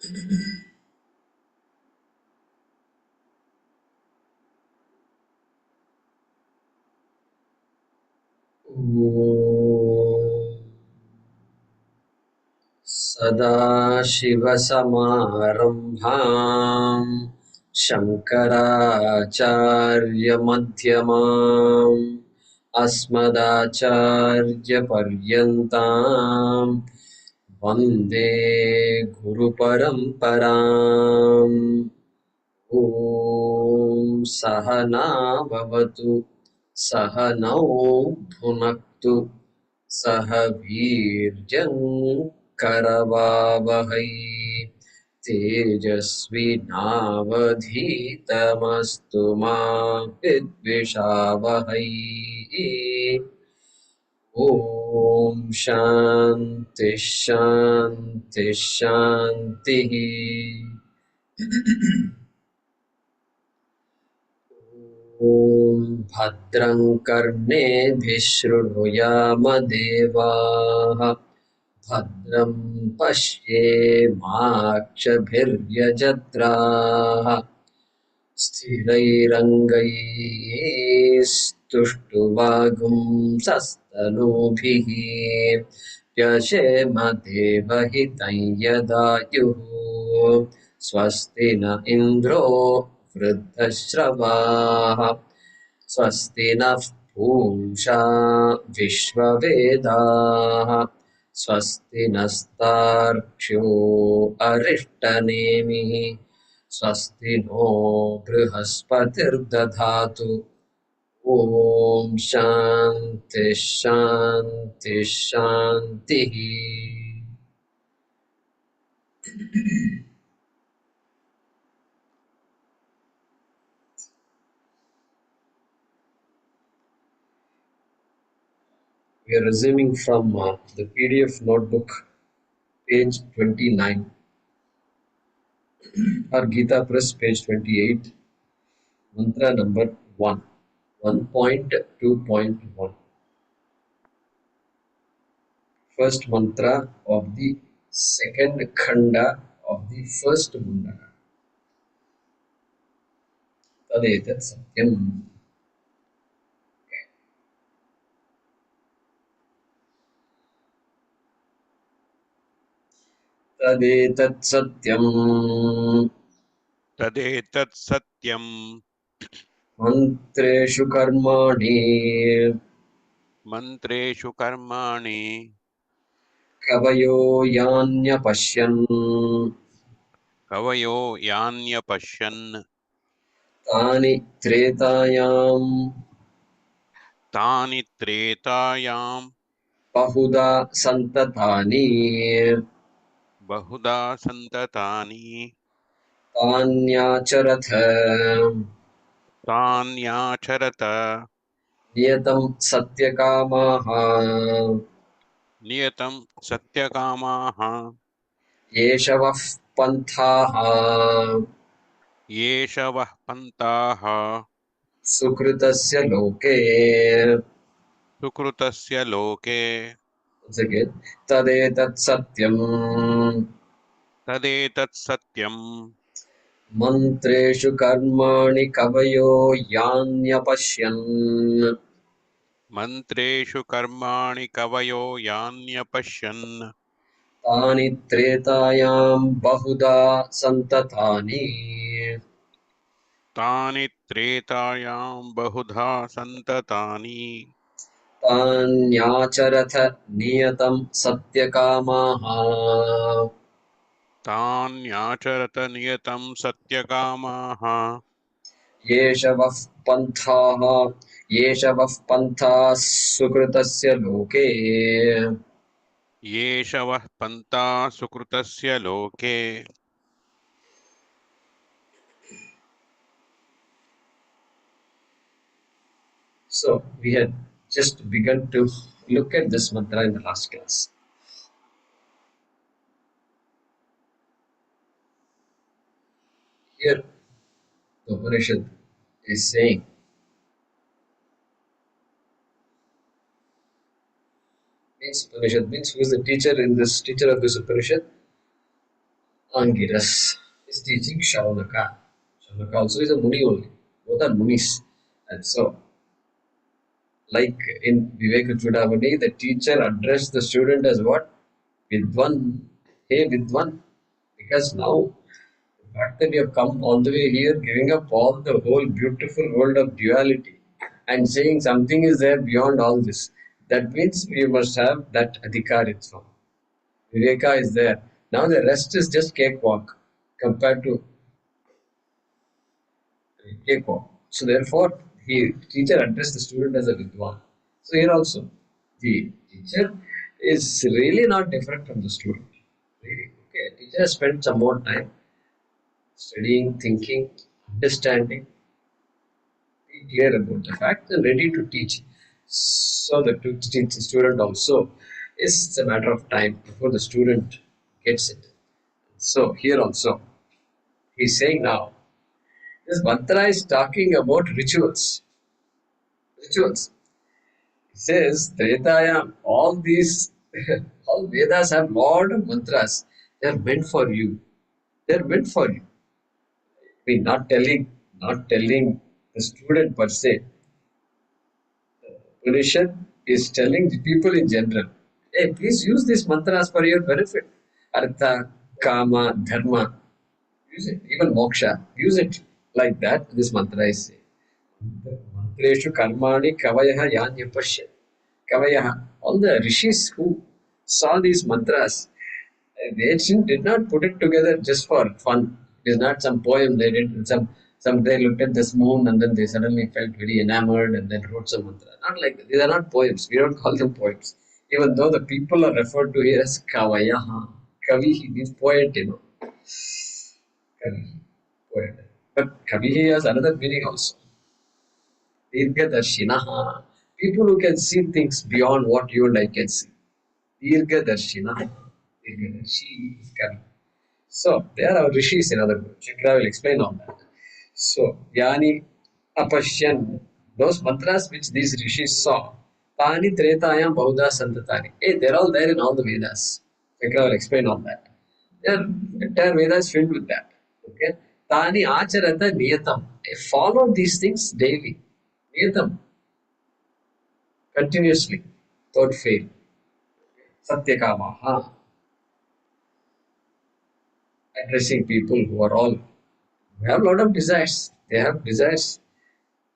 सदाशिवसमारम्भाम् शङ्कराचार्यमध्यमाम् अस्मदाचार्यपर्यन्ताम् वन्दे गुरुपरम्पराम्। ॐ सहना भवतु सहनौ भुनक्तु सह वीर्यं करवावहै तेजस्विनावधीतमस्तु मा विद्विषावहै। ॐ शान्ति शान्ति शान्तिः। ॐ भद्रं कर्णेभिः शृणुयामदेवाः भद्रं पश्येमाक्षभिर्यजत्राः स्थिरैरङ्गैस्तुष्टुवागुंसस्तनूभिः व्यशेमदेवहितं यदायुः स्वस्ति न इन्द्रो वृद्धश्रवाः स्वस्ति नः पूषा विश्ववेदाः स्वस्ति नस्तार्क्ष्यो अरिष्टनेमिः स्वस्ति नो बृहस्पतिर्दधातु। ॐ शान्ति शान्ति शान्तिः। We are resuming from the PDF notebook, page 29, or Gita Press, page 28, mantra number 1, 1.2.1. First mantra of the second khanda of the first Mundaka. Tadetat Satyam. Tadetat Satyam. तदेतत् सत्यं Mantreshu Karmani. मन्त्रेषु कर्माणि Kavayo Yanya Pashyan. कवयो यान्यपश्यन् Tani Tretayam. तानि त्रेतायां Bahuda Santatani. बहुधा सन्ततानि Tanyacharatha. तान्याचरत Niyatam Satyakamaha. नियतं सत्यकामाः येषवः पन्थाः येषवः पन्ताः सुकृतस्य लोके। सुकृतस्य लोके Once again, तदेतत् सत्यम् तदेतत् सत्यं मन्त्रेषु कर्माणि कवयो यान्यपश्यन् मन्त्रेषु कर्माणि कवयो यान्यपश्यन् तानि त्रेतायां बहुधा सन्ततानि तानि त्रेतायां बहुधा सन्ततानि तान्याचरथ नियतं सत्यकामाः तान्याचरत नियतं सत्यकामाः येषवः पन्थाः येषवः पन्थाः सुकृतस्य लोके। येषवः पन्था सुकृतस्य लोके So we had just begun to look at this mantra in the last class. Here the Upanishad is saying, means Upanishad means who is the teacher in this teacher of this Upanishad? Angiras is teaching Shaunaka. Shaunaka also is a Muni only. Both are Munis. And so, like in Vivek Chudamani, the teacher addressed the student as what? Vidwan. Hey, Vidwan. Because now, the fact that you have come all the way here, giving up all the whole beautiful world of duality and saying something is there beyond all this, that means we must have that adhikaritva. Viveka is there. Now the rest is just cakewalk compared to cakewalk. So therefore, he teacher addressed the student as a vidwan. So here also, the teacher is really not different from the student. Really. Okay, teacher has spent some more time studying, thinking, understanding, be clear about the fact and ready to teach. So the to teach the student also is a matter of time before the student gets it. So here also, he's saying now, this mantra is talking about rituals. Rituals. He says, Tretaya, all these, all Vedas have lot of mantras. They are meant for you. They are meant for you. I mean, not telling the student per se. Upanishad is telling the people in general, hey, please use these mantras for your benefit. Artha, Kama, Dharma, use it. Even Moksha, use it like that. This mantra is saying. Mantreshu karmani kavayaha yanyapashya. Kavayaha. All the rishis who saw these mantras, they did not put it together just for fun. It is not some poem they did. Some they looked at this moon and then they suddenly felt very enamored and then wrote some mantra. Not like that. These are not poems. We don't call them poems. Even though the people are referred to here as Kavayaha. Kavi means poet, Kavi, poet. But Kavi has another meaning also. Dirghadashinaha. People who can see things beyond what you and I can see. Dirghadashinaha. Dirghadashi is Kavi. So, there are rishis in other words. Shankara will explain all that. So, Yani Apashyan, those mantras which these rishis saw, Tani Tretayam Bahuda Santatani. Hey, they're all there in all the Vedas. Shankara will explain all that. Their entire Veda is filled with that. Okay. Tani Acharata Niyatam. Follow these things daily. Niyatam, continuously, without fail. Satyakamaha, addressing people who are all who have a lot of desires. They have desires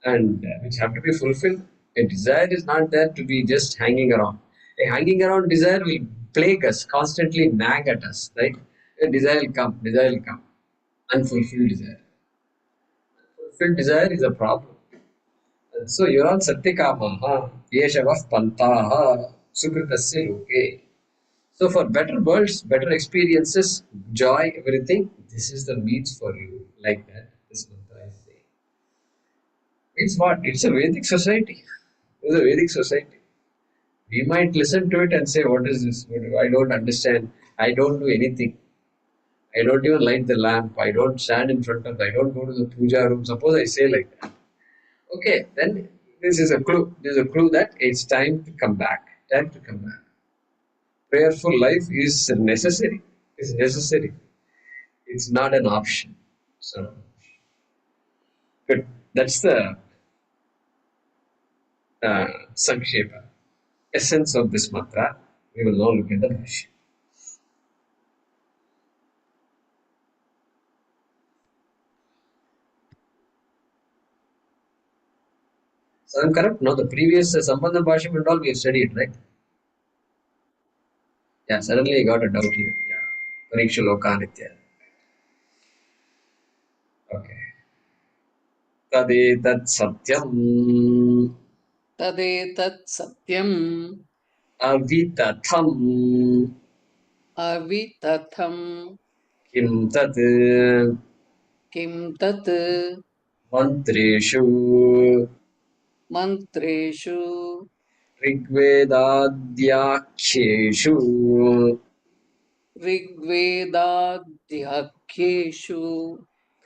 and which have to be fulfilled. A desire is not there to be just hanging around. A hanging around desire will plague us, constantly nag at us, right? A desire will come. Unfulfilled desire. Fulfilled desire is a problem. So you're on Satyakamaha, Yeshavah Pantaha, Sukritasya Loke. So for better worlds, better experiences, joy, everything, this is the means for you. Like that, this mantra is saying. It's what? It's a Vedic society. It's a Vedic society. We might listen to it and say, what is this? I don't understand. I don't do anything. I don't even light the lamp. I don't stand in front of, I don't go to the puja room. Suppose I say like that. Okay, then this is a clue. This is a clue that it's time to come back. Time to come back. Prayerful life is necessary. It's necessary. It's not an option. So, good. That's the uh, Sankshepa, essence of this mantra. We will now look at the Bhaashyam. So I'm correct. No, the previous Sambandha Bhaashyam and all we have studied, right? Yeah, suddenly I got a doubt here. Yeah. Pariksha Lokanitya. Okay. Tadetat Satyam तदेतत् सत्यम् Avitatham अवितथम् Kim Tat किं तत् Mantreshu मन्त्रेषु Rigvedadyaksheshu ऋग्वेदाध्यक्षेषु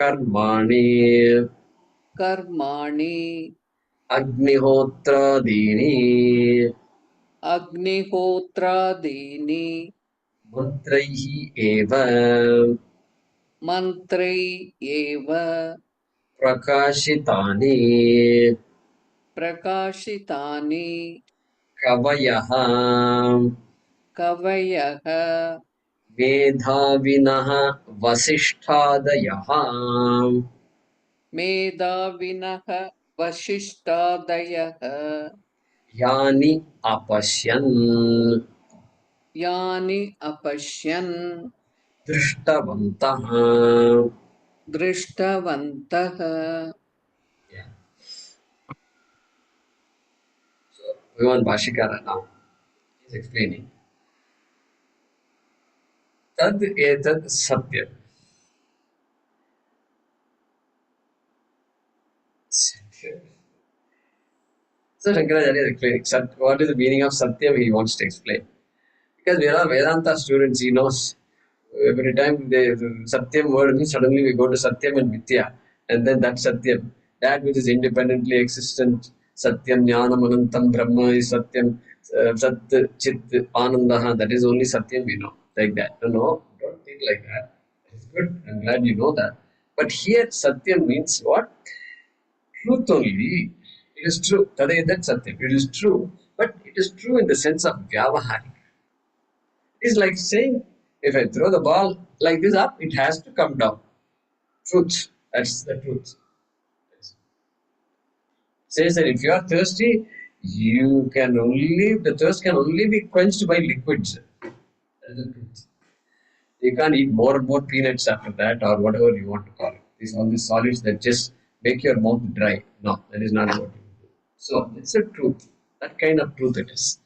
Karmani कर्माणि Agnihotradini अग्निहोत्रादीनि Mantraihi Eva मन्त्रै एव prakashitani प्रकाशितानि कवयः कवयः मेधाविनः वसिष्ठादयः मेधाविनः वसिष्ठादयः यानि अपश्यन् यानि अपश्यन् दृष्टवन्तः. दृष्टवन्तः. Yeah. So, Bhagavan Bhashyakara now is explaining tad etad satyam. So Shankaracharya is explaining what is the meaning of satyam. He wants to explain because we are all Vedanta students. He knows every time the satyam word means suddenly we go to satyam and mithya, and then that satyam, that which is independently existent, satyam jnanam anantam brahma is satyam, sat chit anandaha, that is only satyam we know, like that. No, don't think like that. It's good. I'm glad you know that. But here satyam means what? Truth only. It is true. Tadayetat satyam. It is true. But it is true in the sense of vyavaharik. It is like saying, if I throw the ball like this up, it has to come down. Truth. That's the truth. It says that if you are thirsty, the thirst can only be quenched by liquids. That is the truth. You can't eat more and more peanuts after that or whatever you want to call it. All these solids that just make your mouth dry. No, that is not what you do. So it's a truth. That kind of truth it is.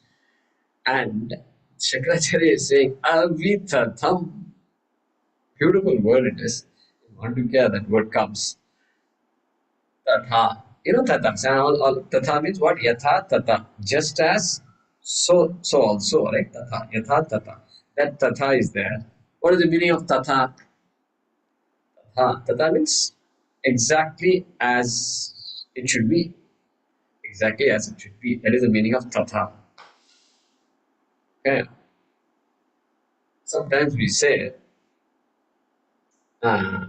And Shankaracharya is saying, Avithatham. Beautiful word it is. In Mandukya, that word comes. Tatha. You know tatha. Tatha means what? Yatha tatha. Just as, so also, right? Tatha. Yatha tatha. That tatha is there. What is the meaning of tatha? Tatha means exactly as it should be. Exactly as it should be. That is the meaning of tatha. Okay. Sometimes we say, uh,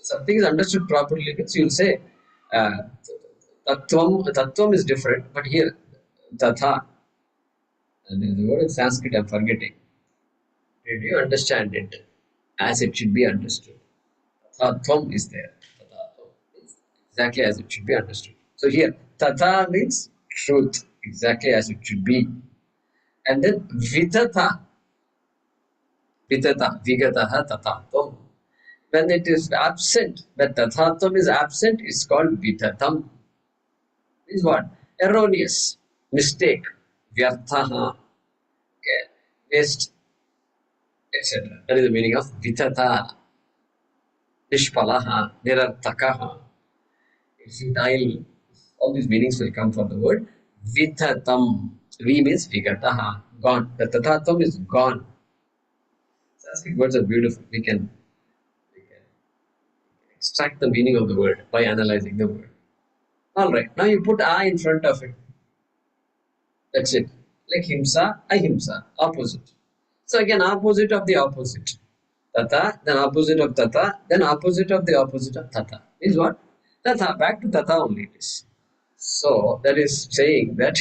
something is understood properly means you'll say uh, tattvam is different, but here tatha, and there is a word in Sanskrit I'm forgetting. Did you understand it as it should be understood? Tattvam is there. Tatha means exactly as it should be understood. So here tatha means truth, exactly as it should be. And then vigataha tathatvam. When it is absent, that tathatvam is absent, is called vitatam. Is what? Erroneous, mistake, vyarthaha, okay, waste, etc. That is the meaning of vitata, nishpalaha, nirartakaha. It's futile. All these meanings will come from the word vitatam. V means vigataha, gone. The tathatam is gone. Sanskrit words are beautiful. We can extract the meaning of the word by analyzing the word. All right. Now you put I in front of it. That's it. Like himsa, ahimsa, opposite. So again, opposite of the opposite. Tata, then opposite of tata, then opposite of the opposite of tata. Is what? Tata, back to tata only it is. So that is saying that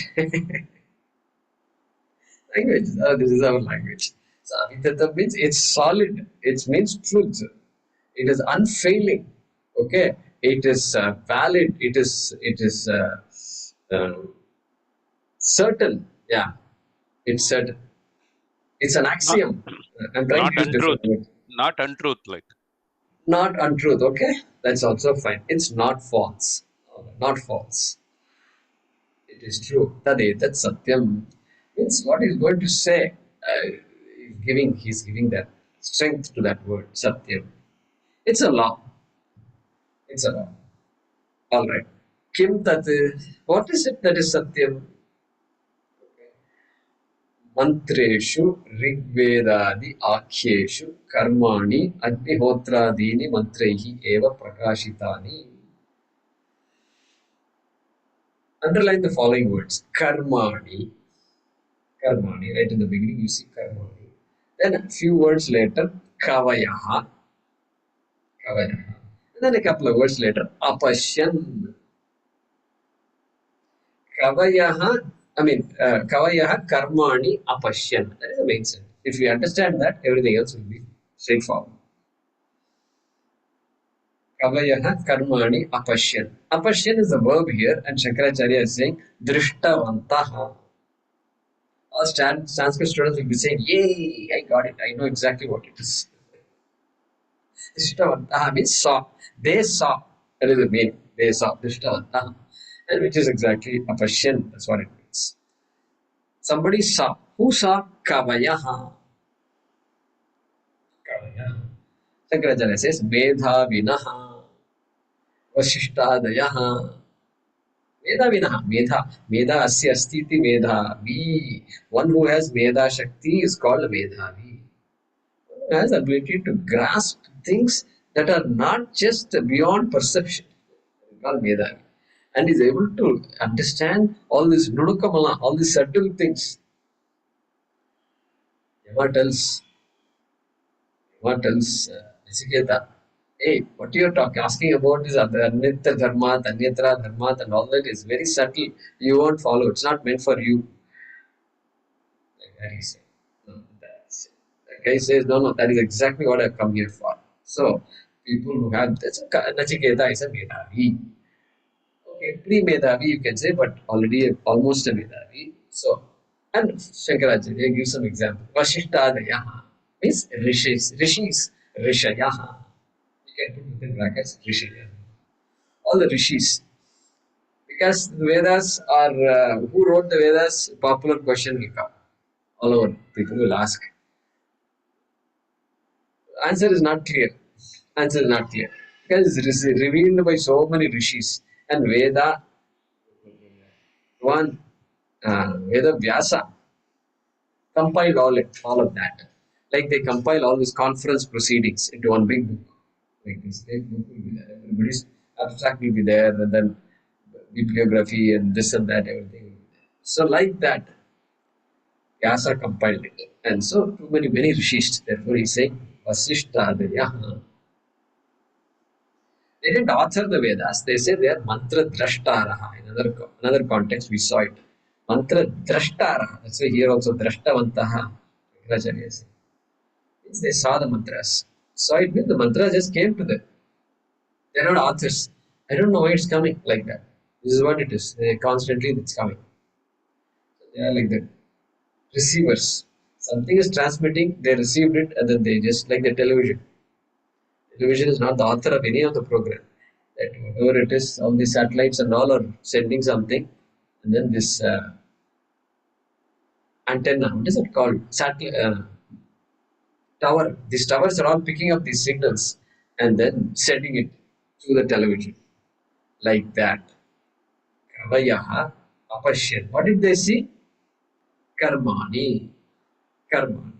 language, this is our language. So avitata means it's solid, it means truth. It is unfailing. Okay, it is valid. It is certain. Yeah, it's certain. It's an Not, axiom. I'm trying not to use untruth. different words. Not untruth, like. Not untruth, okay? That's also fine. It's not false. Not false. It is true. That's satyam. Means what he's going to say. He's giving that strength to that word, satyam. It's a law. It's a law. All right. Kim tat. What is it that is satyam? मंत्रेषु ऋग्वेदादि आख्येषु कर्माणि अग्निहोत्रादीनि मंत्रैः एव प्रकाशितानि. Underline the following words. Karmani. Karmani. Right in the beginning you see karmani. Then a few words later, Kavayaha. Kavayaha. And then a couple of words later, Apashyan. Kavayaha Karmani Apashyan. That is the main sense. If you understand that, everything else will be straightforward. Kavayaha Karmani Apashyan. Apashyan is the verb here, and Shankaracharya is saying Drishtavantaha. All Sanskrit students will be saying, yay, I got it. I know exactly what it is. Drishtavantaha means saw. They saw. That is the meaning. They saw. Drishtavantaha. And which is exactly Apashyan. That's what it means. Somebody saw. Who saw? Kavayaha. Kavayaha. Shankaracharya says, Medha Vinaha. Vasishtadayaha. Medha Vinaha. Medha. Medha Asya Astiti Medhavi. One who has Medha Shakti is called Medhavi. Who has ability to grasp things that are not just beyond perception. Called Medhavi. And is able to understand all this Nudukamala, all these subtle things. Yama tells Nasiketa, hey, what you are asking about is Anitra Dharmat, Anyatra Dharmat, and all that is very subtle. You won't follow. It's not meant for you. Like that he said. No, that guy says, no, that is exactly what I've come here for. So, people who have, Nachiketa is a Medhavi. Okay, pre-Medhavi you can say, but already almost a Medhavi. So, and Shankaracharya gives some example. Vasishtadayaha means rishis, rishayaha. You can put within brackets rishayaha. All the rishis. Because the Vedas are, who wrote the Vedas? Popular question will come. All over, people will ask. Answer is not clear. Answer is not clear. Because it is revealed by so many rishis. And Veda, one, Veda Vyasa compiled all of that. Like they compile all these conference proceedings into one big book. Like this big book will be there. Everybody's abstract will be there, and then bibliography and this and that, everything will be there. So like that, Vyasa compiled it. And so too many rishis. Therefore he's saying Vasishtadayaha. They didn't author the Vedas. They say they are mantra drashtaraha. In another context, we saw it. Mantra drashtaraha. That's why here also drashtavantaha. Means they saw the mantras. Saw it means the mantra just came to them. They're not authors. I don't know why it's coming like that. This is what it is. Constantly it's coming. They are like that. Receivers. Something is transmitting, they received it, and then they just like the television. Television is not the author of any of the program. That whatever it is, all the satellites and all are sending something, and then this antenna, what is it called? Tower. These towers are all picking up these signals and then sending it to the television. Like that. Kavayaha apashyan. What did they see? Karmani. Karmani.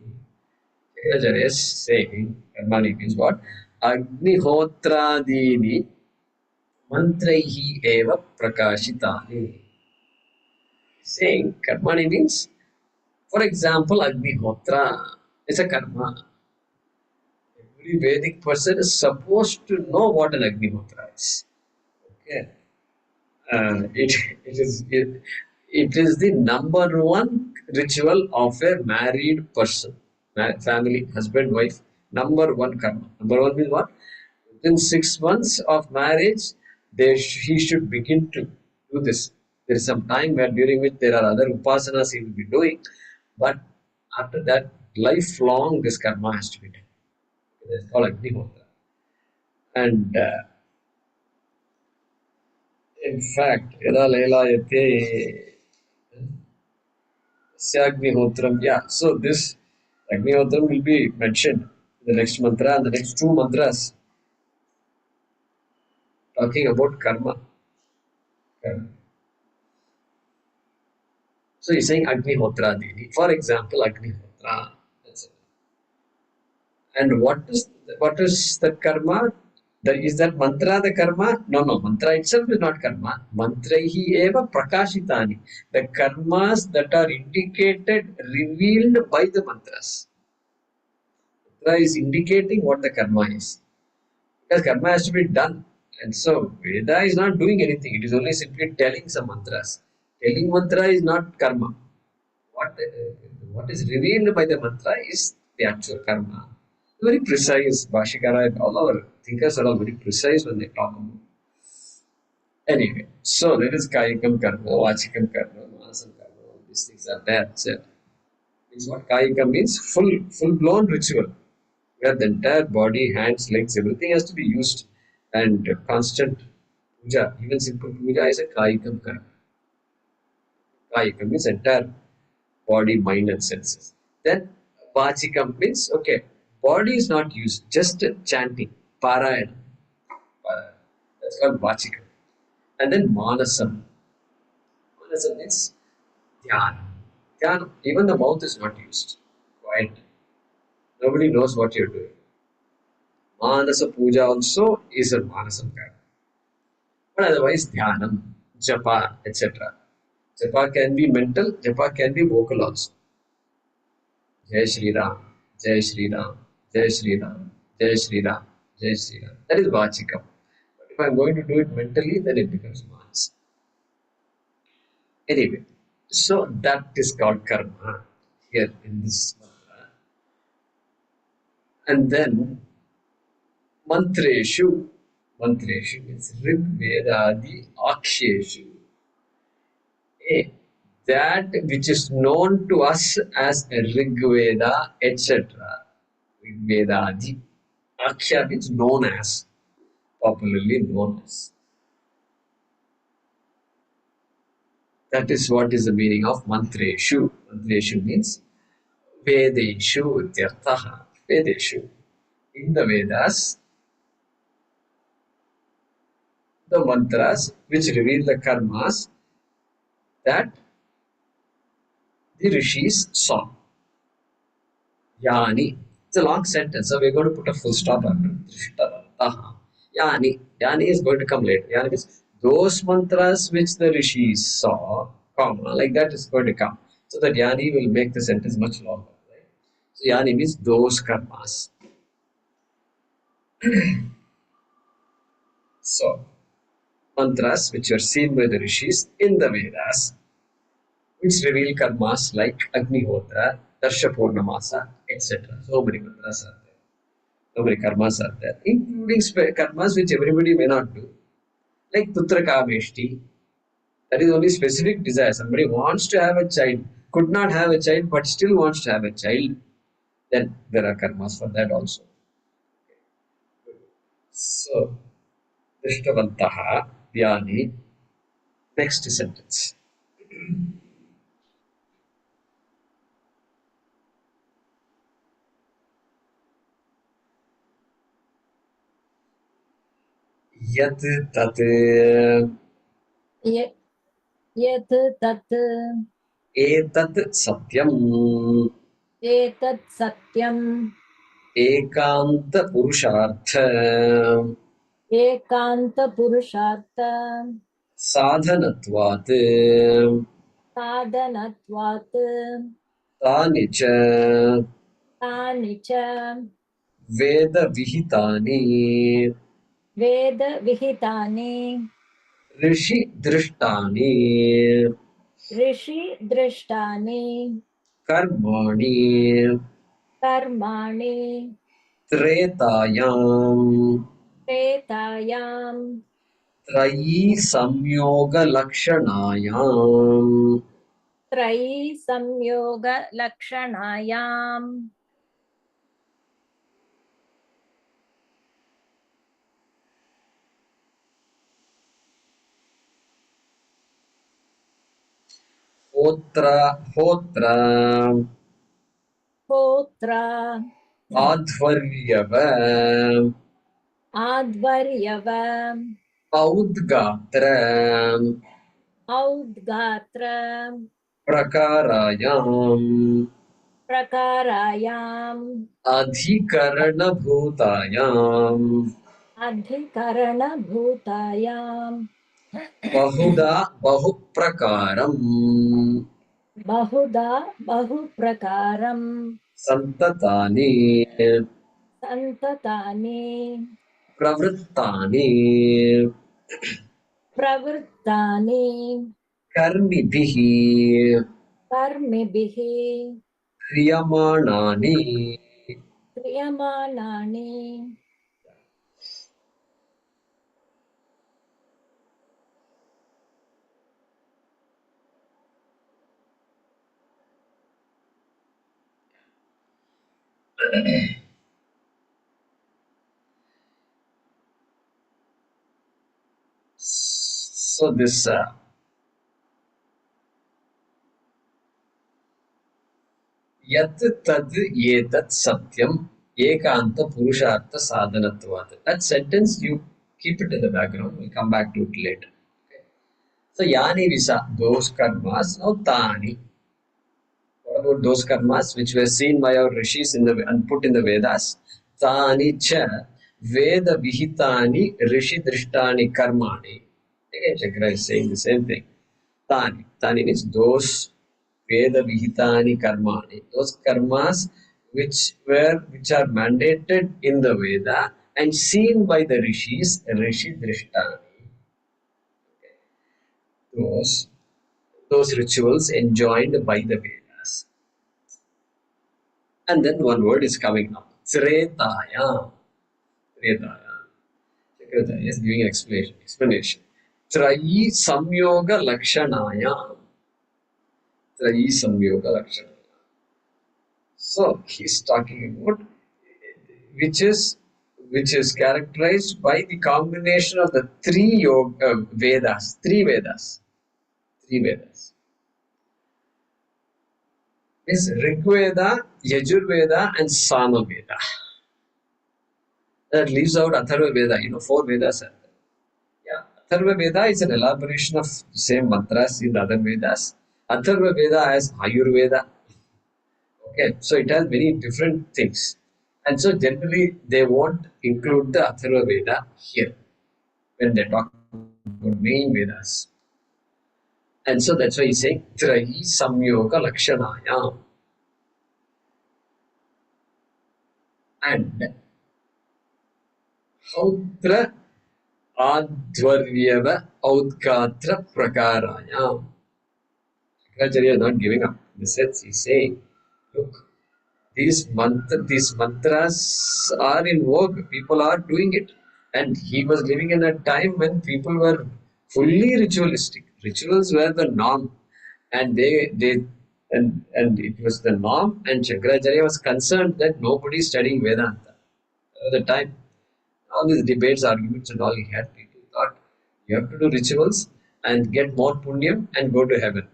Acharya is saying, Karmani means what? Agnihotradini mantraihi eva prakashitani. Saying Karmani means, for example, Agnihotra is a karma. Every Vedic person is supposed to know what an Agnihotra is. Okay. It is the number one ritual of a married person, family, husband, wife. Number one karma. Number one means what? Within 6 months of marriage, he should begin to do this. There is some time during which there are other upasanas he will be doing, but after that, lifelong this karma has to be done. It's called Agnihotra. And in fact, Yada Lela Yate Sagnihotram. Yeah, so this Agnihotram will be mentioned in the next mantra and the next two mantras talking about karma. So he's saying Agnihotra Dini. For example, Agnihotra. That's it. And what is the karma? Is that mantra the karma? No, mantra itself is not karma. Mantraihi eva prakashitani. The karmas that are indicated, revealed by the mantras. Mantra is indicating what the karma is. Because karma has to be done. And so Veda is not doing anything. It is only simply telling some mantras. Telling mantra is not karma. What, what is revealed by the mantra is the actual karma. Very precise. Bhaashyakara and all our thinkers are all very precise when they talk about. Anyway, so there is Kayikam karma, Vachikam karma, Manasam karma. All these things are there. So, is what Kayikam means full blown ritual where the entire body, hands, legs, everything has to be used and constant puja, even simple puja is a Kayikam karma. Kayikam means entire body, mind, and senses. Then Vachikam means okay, body is not used, just chanting, parayana. That's called Vachikam. And then Manasam. Manasam means Dhyan. Dhyan, even the mouth is not used. Quiet. Nobody knows what you're doing. Manasa Puja also is a Manasam karma. But otherwise, Dhyanam, Japa, etc. Japa can be mental, Japa can be vocal also. Jai Shri Ram, Jai Shri Ram, Jai Shri Ram, Jai Shri Ram, Jai Shri Ram. That is Vachikam. But if I'm going to do it mentally, then it becomes Manasa. Anyway, so that is called karma here in this mantra. And then Mantreshu. Mantreshu means Rig Vedadi Aksheshu. That which is known to us as Rig Veda, etc. Rig Vedadi. Aksha means known as, popularly known as. That is what is the meaning of Mantreshu. Mantreshu means Vedeshu Ityarthaha. Vedeshu. In the Vedas, the mantras which reveal the karmas that the rishis saw. Yani. It's a long sentence, so we're going to put a full stop after Drishtavantaha. Yani. Yani is going to come later. Yani means those mantras which the rishis saw, comma, like that is going to come. So that Yani will make the sentence much longer. Right? So Yani means those karmas. So mantras which are seen by the rishis in the Vedas, which reveal karmas like Agnihotra, Darsha Purnamasa, etc. So many mantras are there. So many karmas are there, including karmas which everybody may not do, like Putra Kameshti. That is only specific desire. Somebody wants to have a child, could not have a child, but still wants to have a child. Then there are karmas for that also. So, Drishtavantaha, Vyani. Next sentence. Yat tat य- यत् तत् etat satyam एतत् सत्यम् ekanta purushartha एकान्तपुरुषार्थ साधनत्वात् साधनत्वात् तानि च तानि च वेदविहितानि वेदविहितानि ऋषिदृष्टानि ऋषिदृष्टानि कर्माणि कर्माणि त्रेतायां त्रेतायां त्रयी संयोगलक्षणायाम् त्रयी संयोगलक्षणायाम् होत्र होत्र होत्र आध्वर्यव आध्वर्यव औद्गात्र औद्गात्र प्रकारायाम् प्रकारायाम् अधिकरणभूतायाम् अधिकरणभूतायाम् बहुधा बहुप्रकारम् बहुधा बहुप्रकारम् Santatani. सन्ततानि Pravrittani. प्रवृत्तानि Karmibhihi. कर्मिभिः Kriyamanani. क्रियमाणानि So this Yat tad yetat satyam ekanta purushartha sadhanatvat. That sentence you keep it in the background. We'll come back to it later. Okay. So yani visa those karmas now tani. What about those karmas which were seen by our rishis in the and put in the Vedas? Tani cha Veda vihitani rishi drishtani karmani. Again, Shankara is saying the same thing. Tani. Tani means those Veda Vihitani Karmani. Those karmas which are mandated in the Veda and seen by the rishis, Rishi Drishtani. Those those rituals enjoined by the Vedas. And then one word is coming now. Tretaya. Tretaya. Secretary is giving explanation. Trayi Samyoga Lakshanaya. Trayi Samyoga Lakshanaya. So he's talking about which is characterized by the combination of the three Vedas, three Vedas. Is Rig Veda, Yajur Veda, and Sama Veda. That leaves out Atharva Veda. You know, four Vedas are there. Yeah, Atharva Veda is an elaboration of the same mantras in the other Vedas. Atharva Veda has Ayurveda. Okay, so it has many different things. And so generally they won't include the Atharva Veda here when they talk about main Vedas. And so that's why he's saying Trahi Samyoga Lakshanaya. And Hautra Advaryava Audgatra Prakaraya. Shankaracharya is not giving up. In the sense he's saying, look, these mantras are in vogue. People are doing it. And he was living in a time when people were fully ritualistic. Rituals were the norm. And and it was the norm. And Shankaracharya was concerned that nobody is studying Vedanta. At the time, all these debates, arguments, and all he had, people thought you have to do rituals and get more punyam and go to heaven.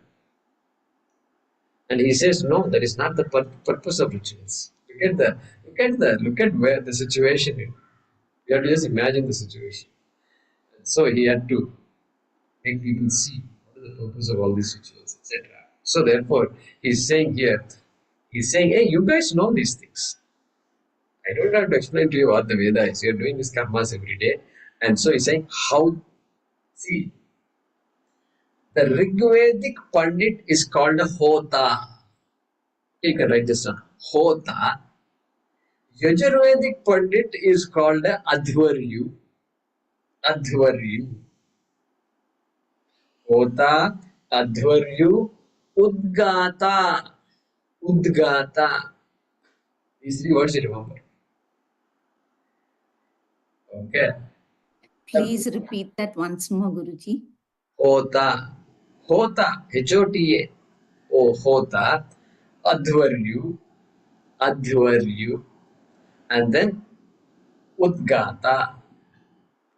And he says, no, that is not the purpose of rituals. Look at where the situation is. You have to just imagine the situation. And so he had to make people see what is the purpose of all these rituals, etc. So therefore, he's saying here, hey, you guys know these things. I don't have to explain to you what the Veda is. You're doing these karmas every day. And so he's saying, see, the Rigvedic Pandit is called a Hota. You can write this down. Hota. Yajurvedic Pandit is called a Adhvaryu. Adhvaryu. Hota, Adhvaryu, Udgata. Udgata. These three words you remember. Okay. Please repeat that once more, Guruji. Hota. Hota. H-O-T-A. Oh, Hota. Adhvaryu. Adhvaryu. And then Udgata.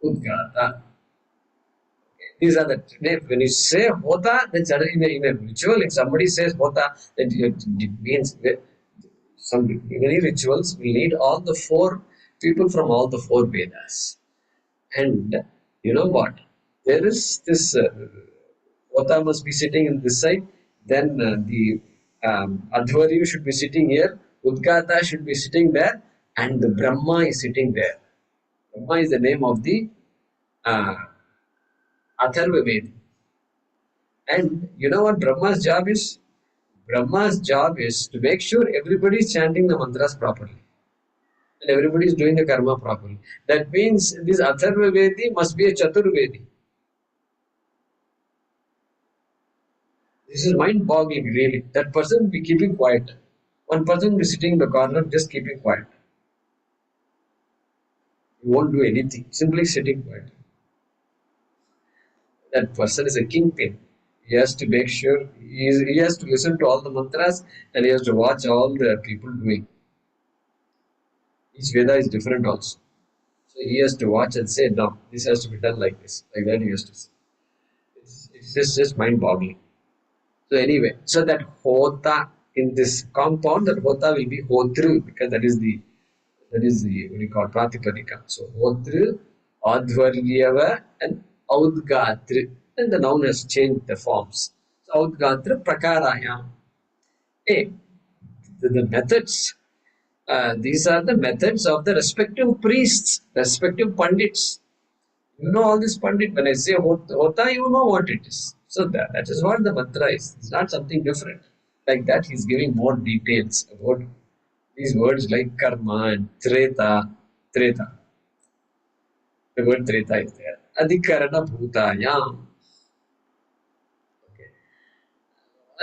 Udgata. These are the names. When you say Hota, then suddenly in a ritual, if somebody says Hota, then it means many rituals will need all the four people from all the four Vedas. And you know what? There is this Hota must be sitting in this side, then the Adhvaryu should be sitting here, Udgata should be sitting there, and the Brahma is sitting there. Brahma is the name of the uh, Atharva Veda. And you know what Brahma's job is? Brahma's job is to make sure everybody is chanting the mantras properly and everybody is doing the karma properly. That means this Atharva Vedi must be a Chaturvedi. This is mind-boggling, really. That person will be keeping quiet. One person will be sitting in the corner just keeping quiet. He won't do anything, simply sitting quiet. That person is a kingpin. He has to make sure he has to listen to all the mantras and he has to watch all the people doing. Each Veda is different also. So he has to watch and say, no, this has to be done like this. Like that he has to say. It's just mind-boggling. So anyway, so that Hota in this compound, that Hota will be Hotru because that is the what do you call Pratipadika. So Hotru, Advaryava and Audgatru. And the noun has changed the forms. So Audgatra Prakarayam. Hey, the methods. These are the methods of the respective priests, respective pandits. You know all this pandit. When I say hota, you know what it is. So that is what the mantra is. It's not something different. Like that, he's giving more details about these words like karma and treta. Treta. The word treta is there. Adhikarana bhutayam. Okay.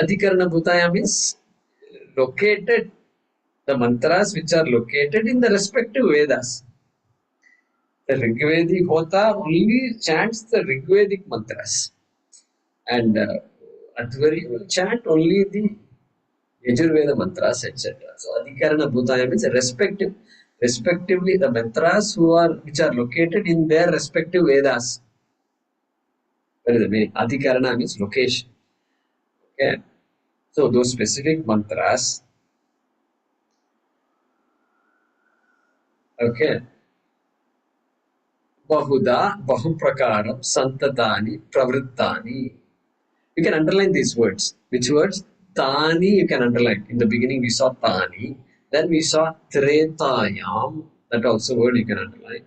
Adhikarana bhutayam means located, the mantras which are located in the respective Vedas. The Rigvedic Hota only chants the Rigvedic mantras. And Advari will chant only the Yajurveda mantras, etc. So Adhikarana Bhutaya means respectively the mantras which are located in their respective Vedas. That is the meaning. Adhikarana means location. Okay. So those specific mantras. Okay. Bahuda, Bahuprakaram, Santatani, Pravrittani. You can underline these words. Which words? Tani you can underline. In the beginning we saw Tani. Then we saw Tretayam. That also word you can underline.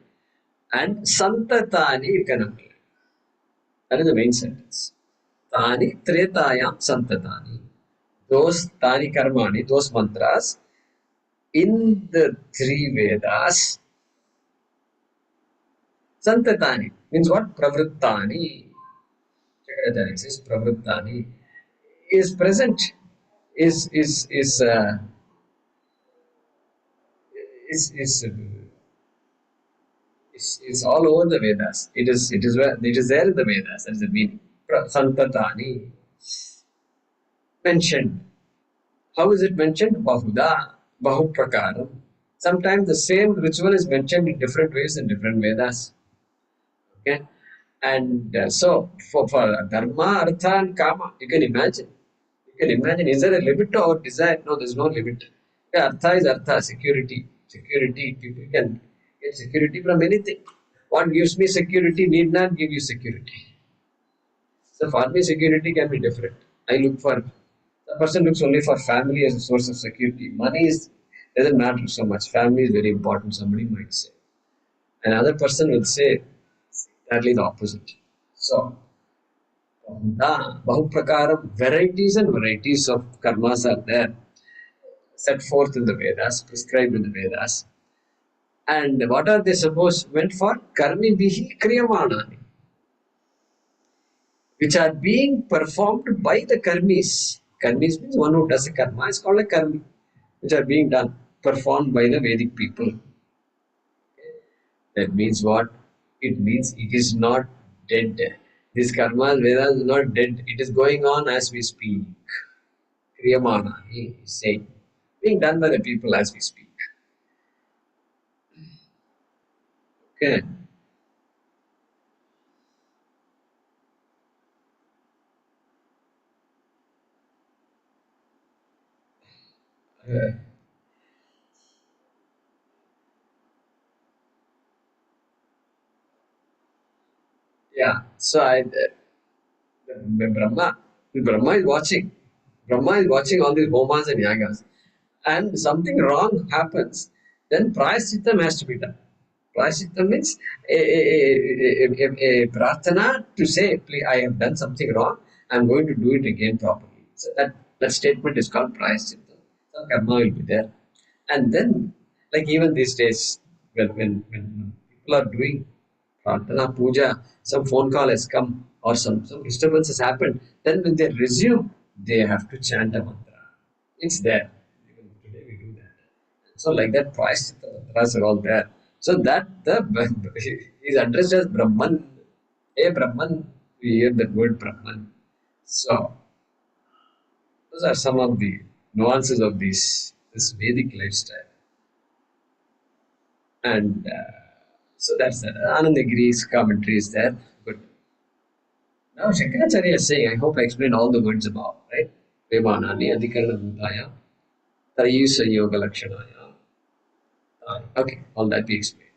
And Santatani you can underline. That is the main sentence. Tani Tretayam Santatani. Those Tani Karmani, those mantras in the three Vedas. Santatani means what? Pravrittani. Shankara says Pravrittani is present, is all over the Vedas. It is there in the Vedas. That is the meaning. Santatani mentioned. How is it mentioned? Bahuda, Bahuprakaram. Sometimes the same ritual is mentioned in different ways in different Vedas. Okay, and so for dharma, artha, and kama, you can imagine. Is there a limit to our desire? No, there's no limit. Yeah, artha is artha, security. Security, people can get security from anything. What gives me security need not give you security. So for me, security can be different. The person looks only for family as a source of security. Money doesn't matter so much. Family is very important, somebody might say. Another person will say exactly the opposite. So, Bahuprakaram, varieties and varieties of karmas are there, set forth in the Vedas, prescribed in the Vedas. And what are they meant for? Karmi bihi kriyamanani, which are being performed by the karmis. Karmis means one who does a karma is called a karmi, which are being done, performed by the Vedic people. That means what? It means it is not dead. This karma, Vedas is not dead. It is going on as we speak. Kriyamana, he is saying. Being done by the people as we speak. Okay. Yeah. So Brahma is watching. Brahma is watching all these homas and yagas. And something wrong happens, then prayaschitam has to be done. Prayaschitam means a prarthana to say, please, I have done something wrong, I am going to do it again properly. So that That statement is called Prayaschitta. Some karma will be there. And then, like even these days, when people are doing Pratana Puja, some phone call has come or some disturbance has happened, then when they resume, they have to chant a mantra. It's there. Even today we do that. So like that, Prayaschitta mantras are all there. So that the is addressed as Brahman. Hey Brahman, we hear that word Brahman. So those are some of the nuances of this Vedic lifestyle. And so that's that. Anandagiri's commentary is there. But now Shankaracharya is saying, I hope I explained all the words above, right? Vemanani, Adhikarana Bhutaya, Tarayusa Yoga Lakshanaya. Okay, all that we explained.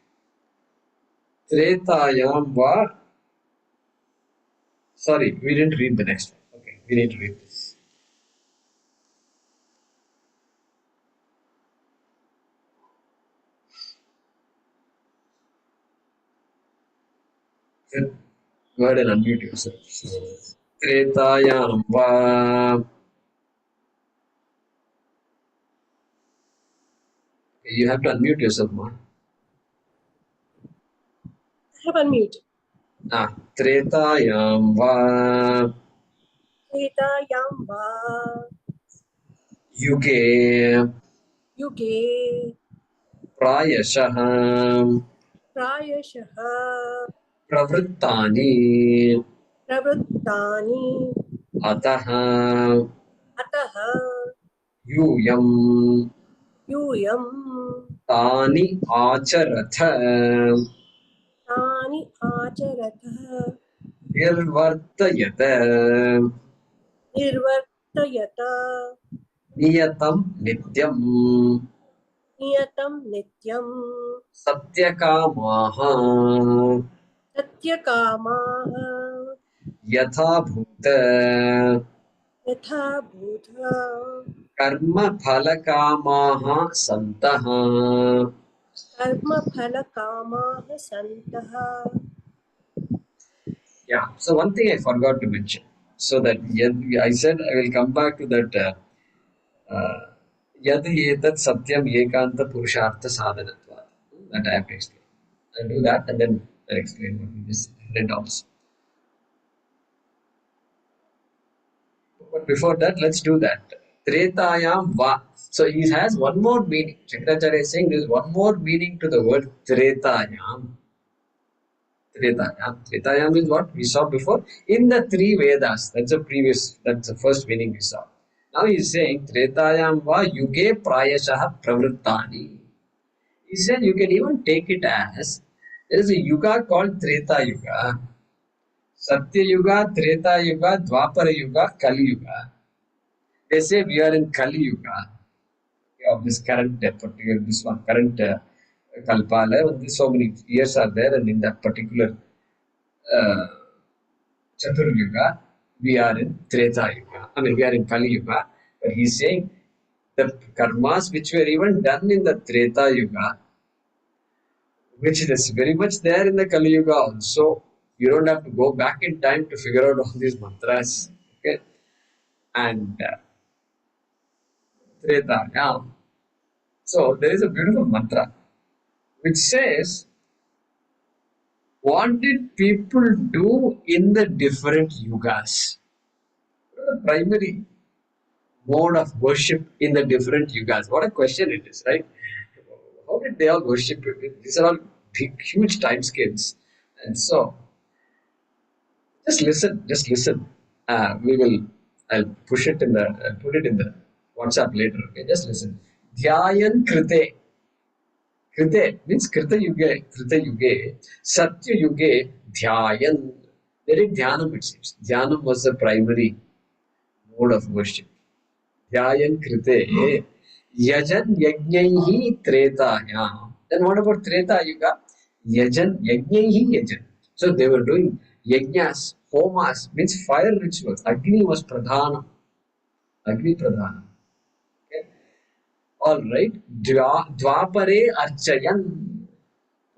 Tretayam va. Sorry, we didn't read the next one. Okay, we need to read this. Good. Go ahead and unmute yourself. Tretayam va. You have to unmute yourself, man. have unmute. Tretayam va. Tretayam va Yuge. yuge Prayashah. prayashaha Pravrittani. pravrittani Ataha. ataha Yuyam. यूयं Tani acharatha. तानि आचरतः Nirvartayata. निर्वर्तयत Niyatam nityam. नियतं नित्यं Satyakamaha. सत्यकामाः Yatha bhuta. यथा भूत्वा Karma phalakamaha santaha. कर्मफलकामाः सन्तः. Yeah. So one thing I forgot to mention. So that I said I will come back to that. Yad etat satyam ekanta purushartha sadhanatva. That I have to explain. I'll do that and then I'll explain what we just read also. But before that, let's do that. Tretayam va. So he has one more meaning. Shankaracharya is saying there is one more meaning to the word Tretayam. Tretayam. Tretayam is what we saw before in the three Vedas. That's the first meaning we saw. Now he is saying Tretayam va yuge prayashaha pravrittani. He said you can even take it as there is a yuga called Treta Yuga, Satya Yuga, Treta Yuga, Dwapara Yuga, Kali Yuga. They say we are in Kali Yuga of this current particular this one current Kalpala. So many years are there, and in that particular uh, Chatur Yuga, we are in Treta Yuga. I mean, we are in Kali Yuga. But he's saying the karmas which were even done in the Treta Yuga, which is very much there in the Kali Yuga also. You don't have to go back in time to figure out all these mantras. Okay, and Treta, yeah. So there is a beautiful mantra which says, what did people do in the different yugas? What are the primary mode of worship in the different yugas? What a question it is, right? How did they all worship? These are all big, huge time scales. And so, just listen. I'll put it in the WhatsApp later, okay? Just listen. Dhyayan krite. Krite means Krita Yuge, Satya Yuge, Dhyayan. They did Dhyanam, it seems. Dhyanam was the primary mode of worship. Dhyayan Krite, Yajan Yajnaihi Tretayam. Then what about Treta Yuga? Yajan Yajnaihi Yajan. So they were doing Yajnas, Homas, means fire rituals. Agni was Pradhana. Agni Pradhana. Okay. All right. Dwapare Archayan.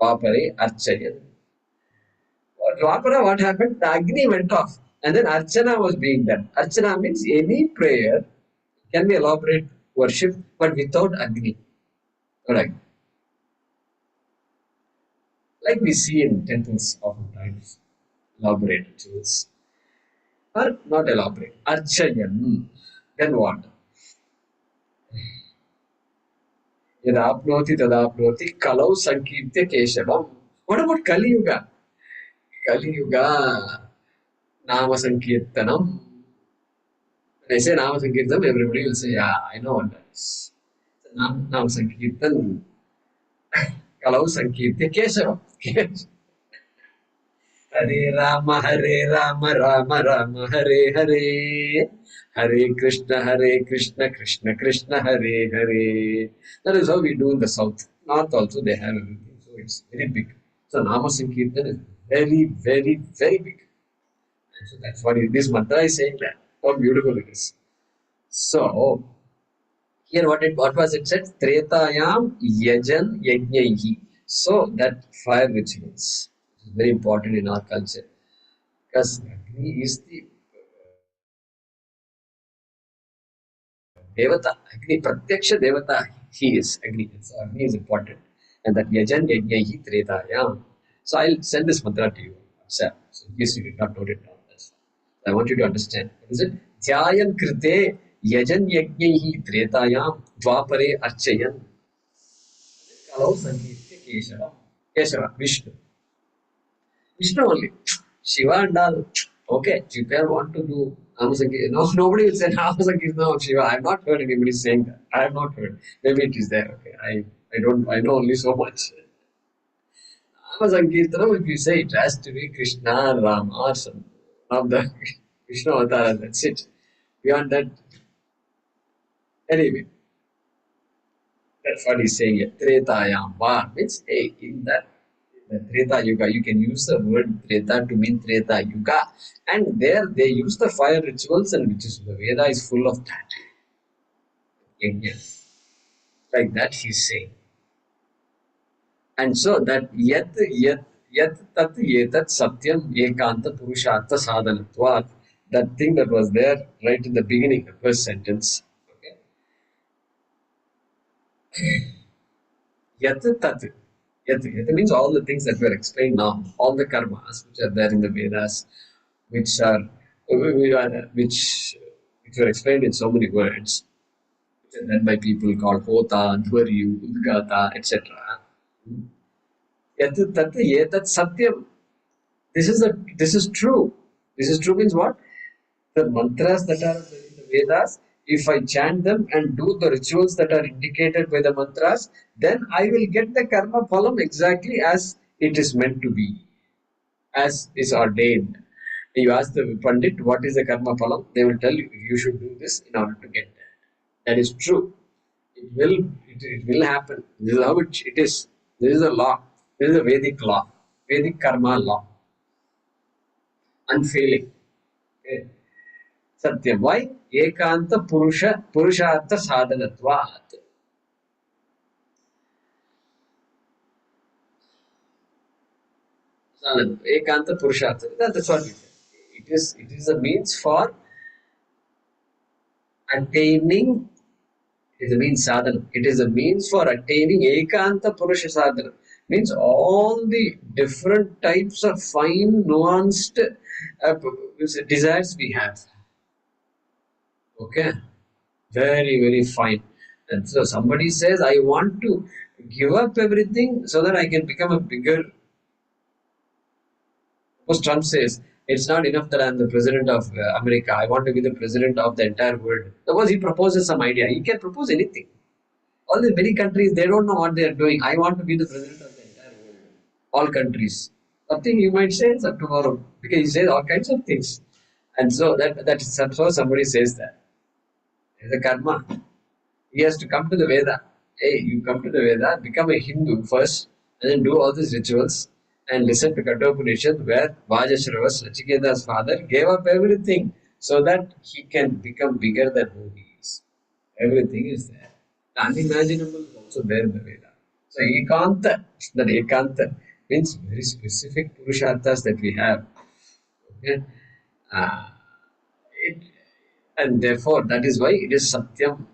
Dwapare Archayan. Dwapara, what happened? The Agni went off and then Archana was being done. Archana means any prayer Can be elaborate worship, but without Agni. Correct. Like we see in temples oftentimes, elaborate rituals. Or not elaborate. Archayan. Then what? Yadapnoti tadapnoti kalau sankirtya keshavam. What about Kali Yuga? Kali Yuga. Nama Sankirtanam. When I say Nama Sankirtanam, everybody will say, yeah, I know what that is. Nama Sankirtan. Kalau Sankirtya Keshavam. Hare Rama, Hare Rama, Rama Rama, Hare Hare. Hare Krishna, Krishna Krishna, Hare Hare. That is how we do in the south. North also they have everything. So it's very big. So Nama Sankirtan is very, very, very big. And so that's what this mantra is saying that. How beautiful it is. So here what was it said? Tretayam yajan yajnaihi. So that fire rituals is very important in our culture. Because Agni is the Devata, Agni Pratyaksha Devata, he is Agni. So Agni is important. And that Yajan Yajnahi Tretayam. So I'll send this mantra to you. So in case you did not note it down. I want you to understand. What is it? Dhyayan Krite Yajan Yajnahi Tretayam Dwapare Archayan. Kalau Sankirtya Keshava. Keshava, Vishnu. Vishnu only. Shiva and all. Okay, people want to do Namasankirtan. No, nobody will say Namasankirtan of Shiva. I have not heard anybody saying that. I have not heard. Maybe it is there. Okay, I know only so much. Namasankirtan, if you say it has to be Krishna, Rama, or some of the Krishna avatar, that's it. Beyond that, anyway, that's what he's saying here. Tretayam va means hey, in the Treta Yuga, you can use the word Treta to mean Treta Yuga, and there they use the fire rituals, and which is the Veda is full of that. Yajna. Like that he's saying. And so that yat tat yetat satyam ekanta purushartha sadhanatvat, that thing that was there right in the beginning, the first sentence. Okay. Yat tat. Yat means all the things that were explained now, all the karmas which are there in the Vedas, which were explained in so many words, which are done by people called Hota, Dvaryu, Udgata, etc. Yat tat yetat satyam. This is true. This is true means what? The mantras that are in the Vedas, if I chant them and do the rituals that are indicated by the mantras, then I will get the karma phalam exactly as it is meant to be, as is ordained. You ask the Pandit what is the karma phalam, they will tell you you should do this in order to get that. That is true. It will happen. This is how it is. This is a law. This is a Vedic law, Vedic karma law, unfailing. Okay. Satyam. Why? Ekanta Purushartha Sadhanatvat. Ekanta Purushartha. That's what we say. It is a means for attaining. It is a means sadhana. It is a means for attaining Ekanta Purusha Sadhana. Means all the different types of fine, nuanced desires we have. Okay. Very, very fine. And so somebody says, I want to give up everything so that I can become a bigger. Suppose Trump says, it's not enough that I'm the president of America. I want to be the president of the entire world. Suppose he proposes some idea. He can propose anything. All the many countries, they don't know what they are doing. I want to be the president of the entire world. All countries. Something you might say tomorrow. Because he says all kinds of things. And so that's so somebody says that. There's a karma. He has to come to the Veda. Hey, you come to the Veda, become a Hindu first, and then do all these rituals and listen to Kathopanishad, where Vajashravas, Nachiketa's father, gave up everything so that he can become bigger than who he is. Everything is there. The unimaginable is also there in the Veda. So Ekanta, that Ekanta means very specific Purusharthas that we have. Okay? Uh, it, And therefore, that is why it is Satyam.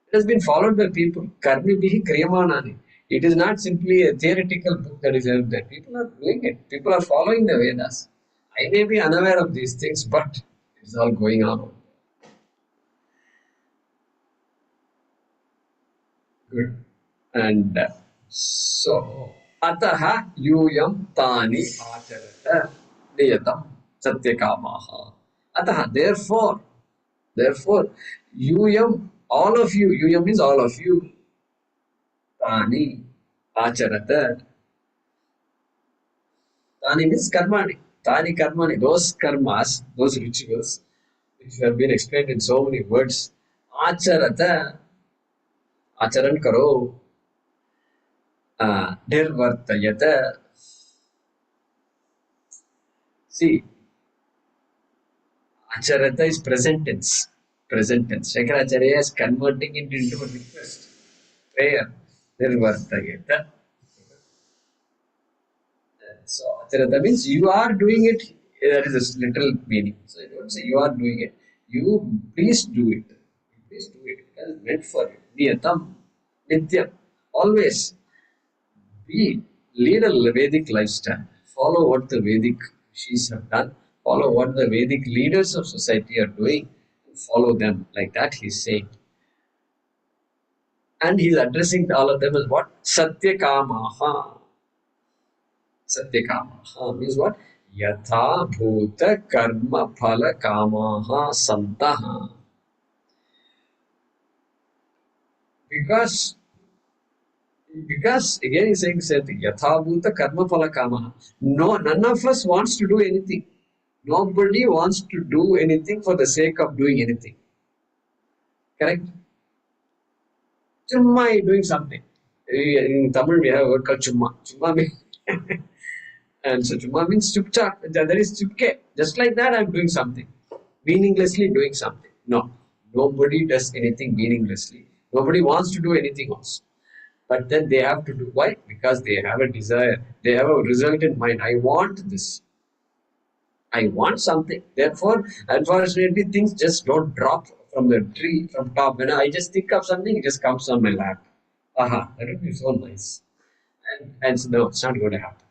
It has been followed by people. Karmi bihi kriyamanani. It is not simply a theoretical book that is out there. People are doing it. People are following the Vedas. I may be unaware of these things, but it's all going on. Good. And so, ataha yuyam tani acharata niyatam satyakamaha. Ataha, therefore, yuyam, all of you, yuyam means all of you, tani acharata. Tani means karmani. Tani karmani, those karmas, those rituals, which have been explained in so many words. Acharata, acharan karo, nirvartayata. See, acharata is present tense. Present tense. Shankaracharya is converting it into a request. Prayer. Nirvartayata. So, acharata means you are doing it. That is a literal meaning. So, you don't say you are doing it. You please do it. Please do it. That is meant for you. Niyatam. Nityam. Always lead a Vedic lifestyle. Follow what the Vedic rishis have done. Follow what the Vedic leaders of society are doing. Follow them. Like that, he's saying. And he's addressing all of them as what? Satyakamaha. Satyakamaha means what? Yatha bhuta karma phala kamaha santaha. Because again he's saying yatha bhuta karma phala kamaha. No, none of us wants to do anything. Nobody wants to do anything for the sake of doing anything. Correct? Chumma doing something. In Tamil we have a word called chumma. Chumma means and so chumma means chupcha. That is chupke. Just like that, I'm doing something. Meaninglessly doing something. No. Nobody does anything meaninglessly. Nobody wants to do anything else. But then they have to do. Why? Because they have a desire. They have a result in mind. I want this. I want something. Therefore, unfortunately, things just don't drop from the tree, from top. When I just think of something, it just comes on my lap. Aha, that would be so nice. And so, no, it's not going to happen.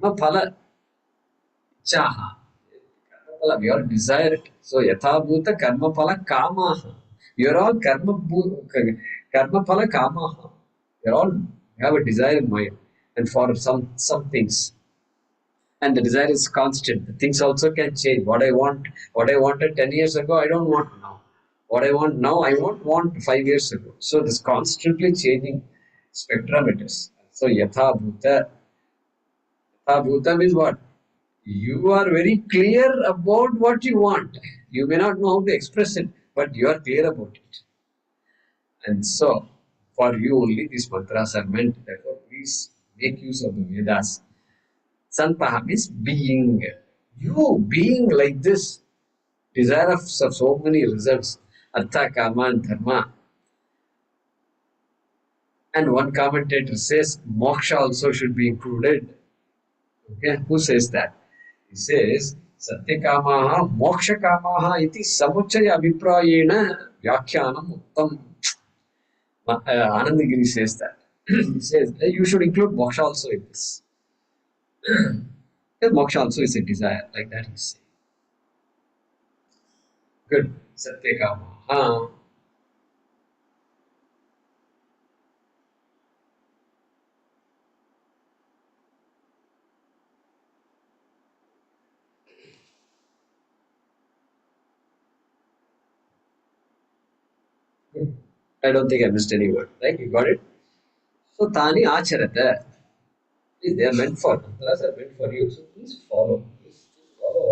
Karma phala chaha. Karma phala, we all desire it. So, yatha bhuta karma phala kamaha. You're all karma phala kamaha. You're all have a desire in mind. And for some things. And the desire is constant. The things also can change. What I wanted 10 years ago, I don't want now. What I want now, I won't want 5 years ago. So this constantly changing spectrum it is. So yatha bhuta means what? You are very clear about what you want. You may not know how to express it, but you are clear about it. And so, for you only these mantras are meant. Therefore, please make use of the Vedas. Santaha means being. You being like this, desire of so many results, artha, kama, and dharma. And one commentator says moksha also should be included. Okay, who says that? He says satyakamaha mokshakamaha iti samuchaya abhiprayena vyakhyanam uttam. Anandagiri says that. He says you should include moksha also in this. Because moksha also is a desire, like that he's saying. Good. Satyakamaha. Good. I don't think I missed any word. Right? You got it? So Tani Acharata. They are meant for. Mantras are meant for you. So please follow. Please follow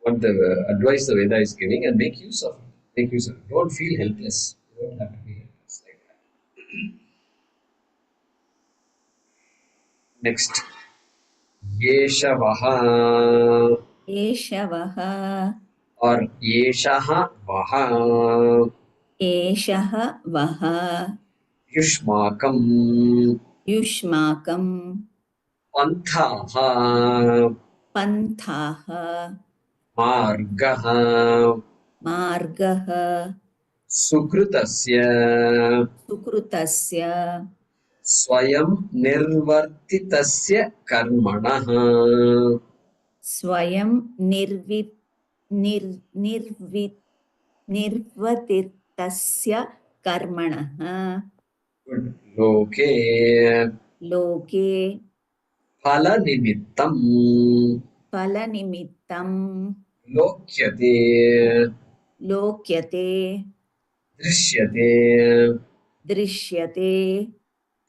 what the advice the Veda is giving and make use of it. Make use of it. Don't feel helpless. You don't have to be helpless like that. Next. Yeshavaha एषवः or Yeshaha Vaha एषः वः Yushmakam युष्माकं Panthaha पन्थाः मार्गः मार्गः सुकृतस्य सुकृतस्य स्वयं निर्वर्तितस्य कर्मणः स्वयं निर्वि निर् निर्वि निर्वर्तितस्य कर्मणः लोके लोके फलनिमित्तं फलनिमित्तं लोक्यते लोक्यते दृश्यते दृश्यते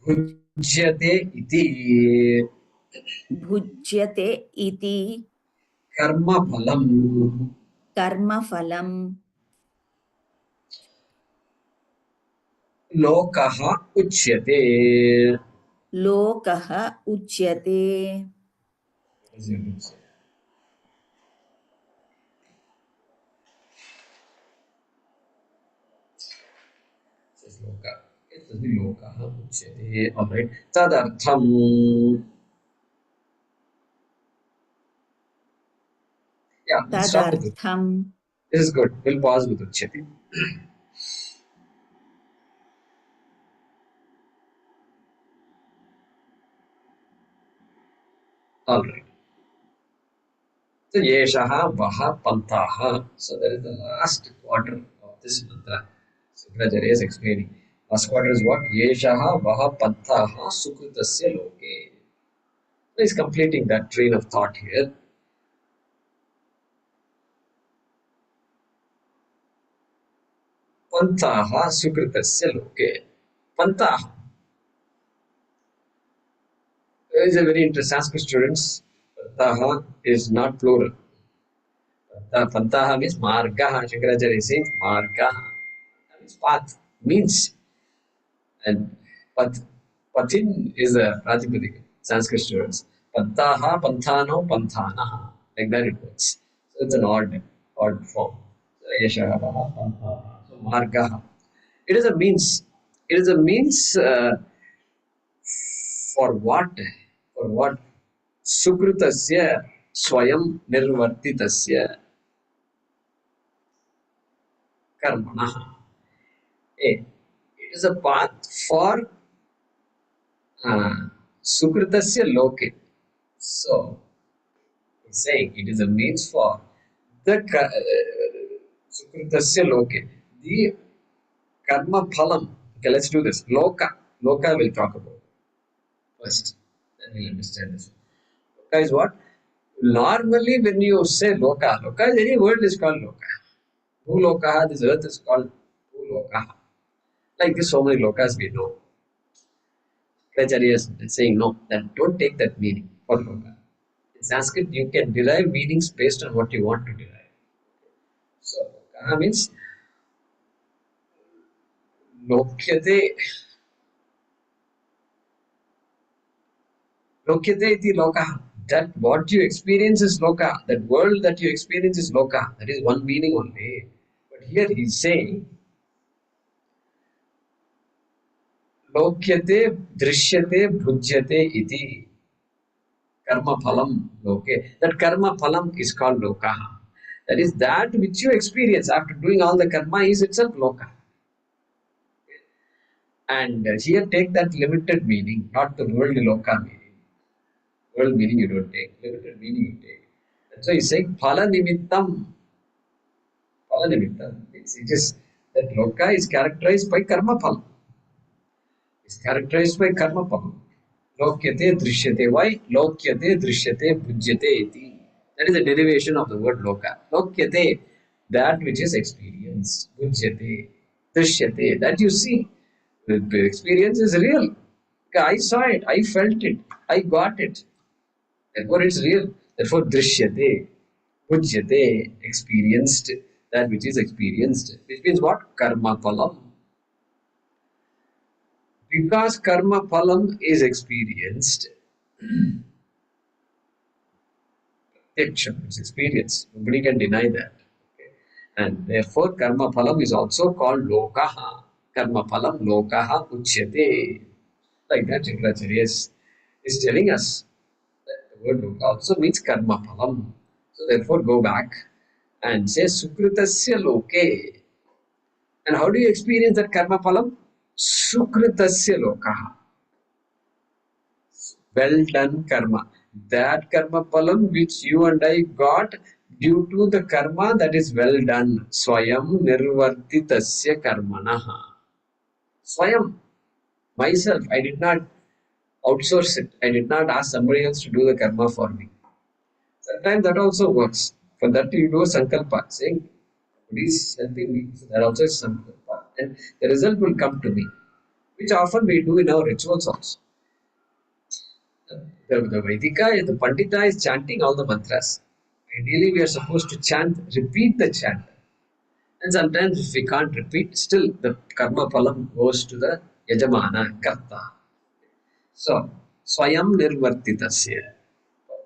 भुज्यते इति भुज्यते इति कर्मफलम् कर्मफलं लोकः उच्यते. लोकः उच्यते. लोकः उच्यते. All right. तदर्थं yeah, we'll stop with it. तदर्थं This is good. We'll pause with uchyate. All right. So yeshah vaha pantaha. So that is the last quarter of this mantra. Sankaracharya is explaining. Last quarter is what? Yeshah vaha pantaha sukritasya loke. So he's completing that train of thought here. Pantaha sukritasya loke. Pantaha is a very interesting. Sanskrit students, pantaha is not plural. Pantaha means margaha. Shankaracharya is saying margaha. That means path, means. And Pat, Patin is a Pratipadika, Sanskrit students. Pantaha, Panthano, Panthanaha. Like that it works. So it's an odd form. So Yeshaha, Pantaha. So Margaha. It is a means. It is a means for what? For what? Sukritasya Swayam Nirvartitasya Karmana. It is a path for Sukritasya Loke. So, he's saying it is a means for the Sukritasya Loke, the Karma Phalam. Okay, let's do this. Loka we'll talk about first. Then we'll understand this. Loka is what? Normally, when you say Loka is any world is called Loka. Bhulokaha, this earth is called Bhulokaha. Like this, so many Lokas we know. Acharya is saying no, that don't take that meaning for Loka. In Sanskrit, you can derive meanings based on what you want to derive. So, Loka means Lokyate, Lokyate iti Loka. That what you experience is Loka. That world that you experience is Loka. That is one meaning only. But here he's saying Lokyate, Drishyate, Bhujyate iti. Karma phalam loke. That karma phalam is called loka. That is that which you experience after doing all the karma is itself loka. And here take that limited meaning, not the world loka meaning. World meaning you don't take, limited meaning you take. That's why he's saying phala nimittam. Phala nimittam. It is that loka is characterized by karma phalam. It's characterized by karma phalam. Lokyate drishyate. Why? Lokyate drishyate bhujyate iti. That is a derivation of the word loka. Lokyate, that which is experienced. Bhujyate, drishyate, that you see. The experience is real. I saw it, I felt it, I got it. Therefore, it's real. Therefore, drishyate, bhujyate, experienced, that which is experienced. Which means what? Karma phalam. Because karma phalam is experienced, it's experience. Nobody can deny that. Okay. And therefore, karma phalam is also called lokaha. Karma phalam lokaha uchyate. Like that, Shankaracharya is telling us that the word loka also means karma phalam. So therefore, go back and say Sukritasya loke. And how do you experience that karma phalam? Sukritasya lokaha. Well done karma. That karma phalam which you and I got due to the karma that is well done. Swayam nirvartitasya karmanaha. Swayam, myself, I did not outsource it. I did not ask somebody else to do the karma for me. Sometimes that also works. For that you do a sankalpa, saying, please helping me. So that also is sankalpa. And the result will come to me, which often we do in our rituals also. The Vedika, the Pandita is chanting all the mantras. Ideally, we are supposed to chant, repeat the chant. And sometimes if we can't repeat, still the karma phalam goes to the Yajamana, Karta. So, Swayam Nirvartitasya.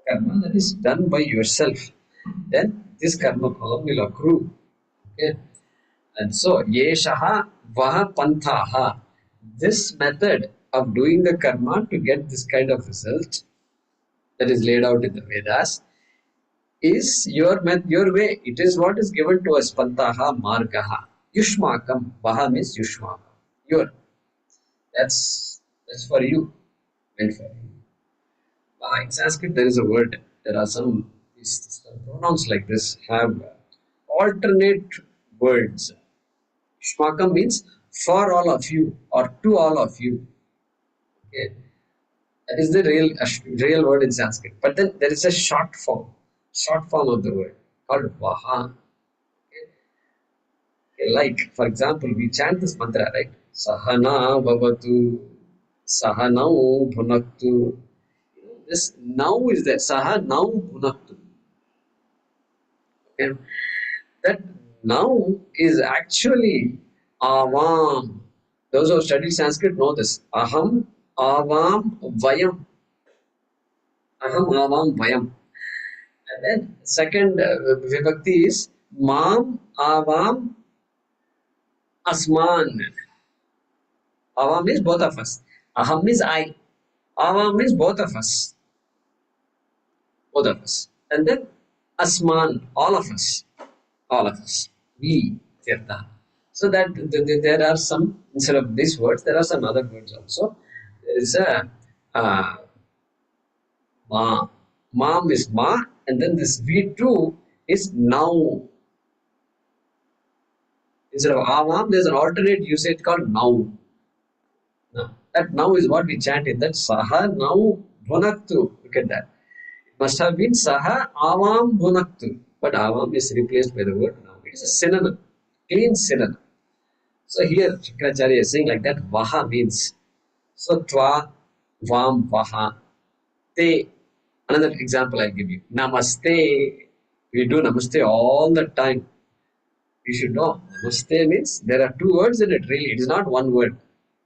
Karma that is done by yourself. Then this karma phalam will accrue. Okay? And so, Yeshaha Vaha Panthaha. This method of doing the karma to get this kind of result that is laid out in the Vedas is your way. It is what is given to us. Pantaha Margaha. Yushmakam. Vaha means Yushmakam. Your. That's for you. Meant for you. In Sanskrit, there is a word. There are some these pronouns like this have alternate words. Yushmakam means for all of you or to all of you. Okay. That is the real word in Sanskrit. But then there is a short form of the word called Vaha. Okay, like, for example, we chant this mantra, right? Sahana Bhavatu, Sahanau Bhunaktu. This now is there. Sahanau Bhunaktu. Okay. That now is actually Avam. Those who have studied Sanskrit know this. Aham, Avam, Vayam. Aham, Avam, Vayam. And then second vibhakti is Mam, Avam, Asman. Avam means both of us. Aham means I. Avam means both of us. Both of us. And then Asman, all of us. All of us. We, Tirtha. So that there are some, instead of these words, there are some other words also. There is a Ma. Mam is Ma, and then this V2 is now. Instead of Avam, there's an alternate usage called now. Now. That now is what we chant in that Saha now Bhunaktu. Look at that. It must have been Saha Avam Bhunaktu. But Avam is replaced by the word now. It is a synonym, clean synonym. So here Shankaracharya is saying like that Vaha means. So Tva, Vam, Vaha, Te. Another example I'll give you. Namaste. We do Namaste all the time. We should know. Namaste means there are two words in it really. It is not one word.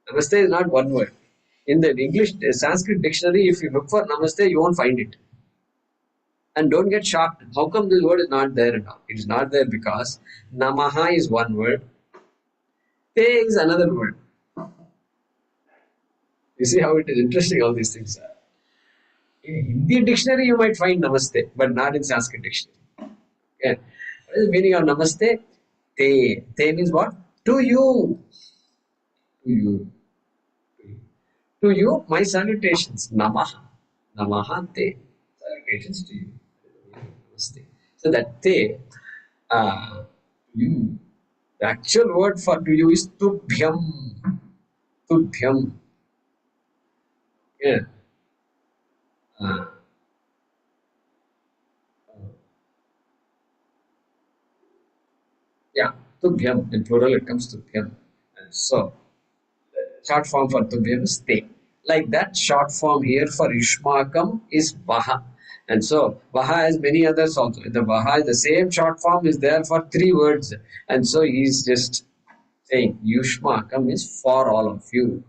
Namaste is not one word. In the English Sanskrit dictionary, if you look for Namaste, you won't find it. And don't get shocked. How come this word is not there at all? It is not there because Namaha is one word. Te is another word. You see how it is interesting, all these things are. In Hindi dictionary, you might find Namaste, but not in Sanskrit dictionary. Okay. What is the meaning of Namaste? Te. Te means what? To you. To you. To you, my salutations. Namaha. Namaha te. Salutations to you. Namaste. So that te, you. The actual word for to you is tubhyam. Tubhyam. Yeah. Yeah, tubhyam. In plural, it comes tubhyam. And so, short form for tubhyam is te. Like that, short form here for Yushmakam is Vaha. And so, Vaha has many others also. In the Vaha, the same short form is there for three words. And so, he's just saying Yushmakam is for all of you.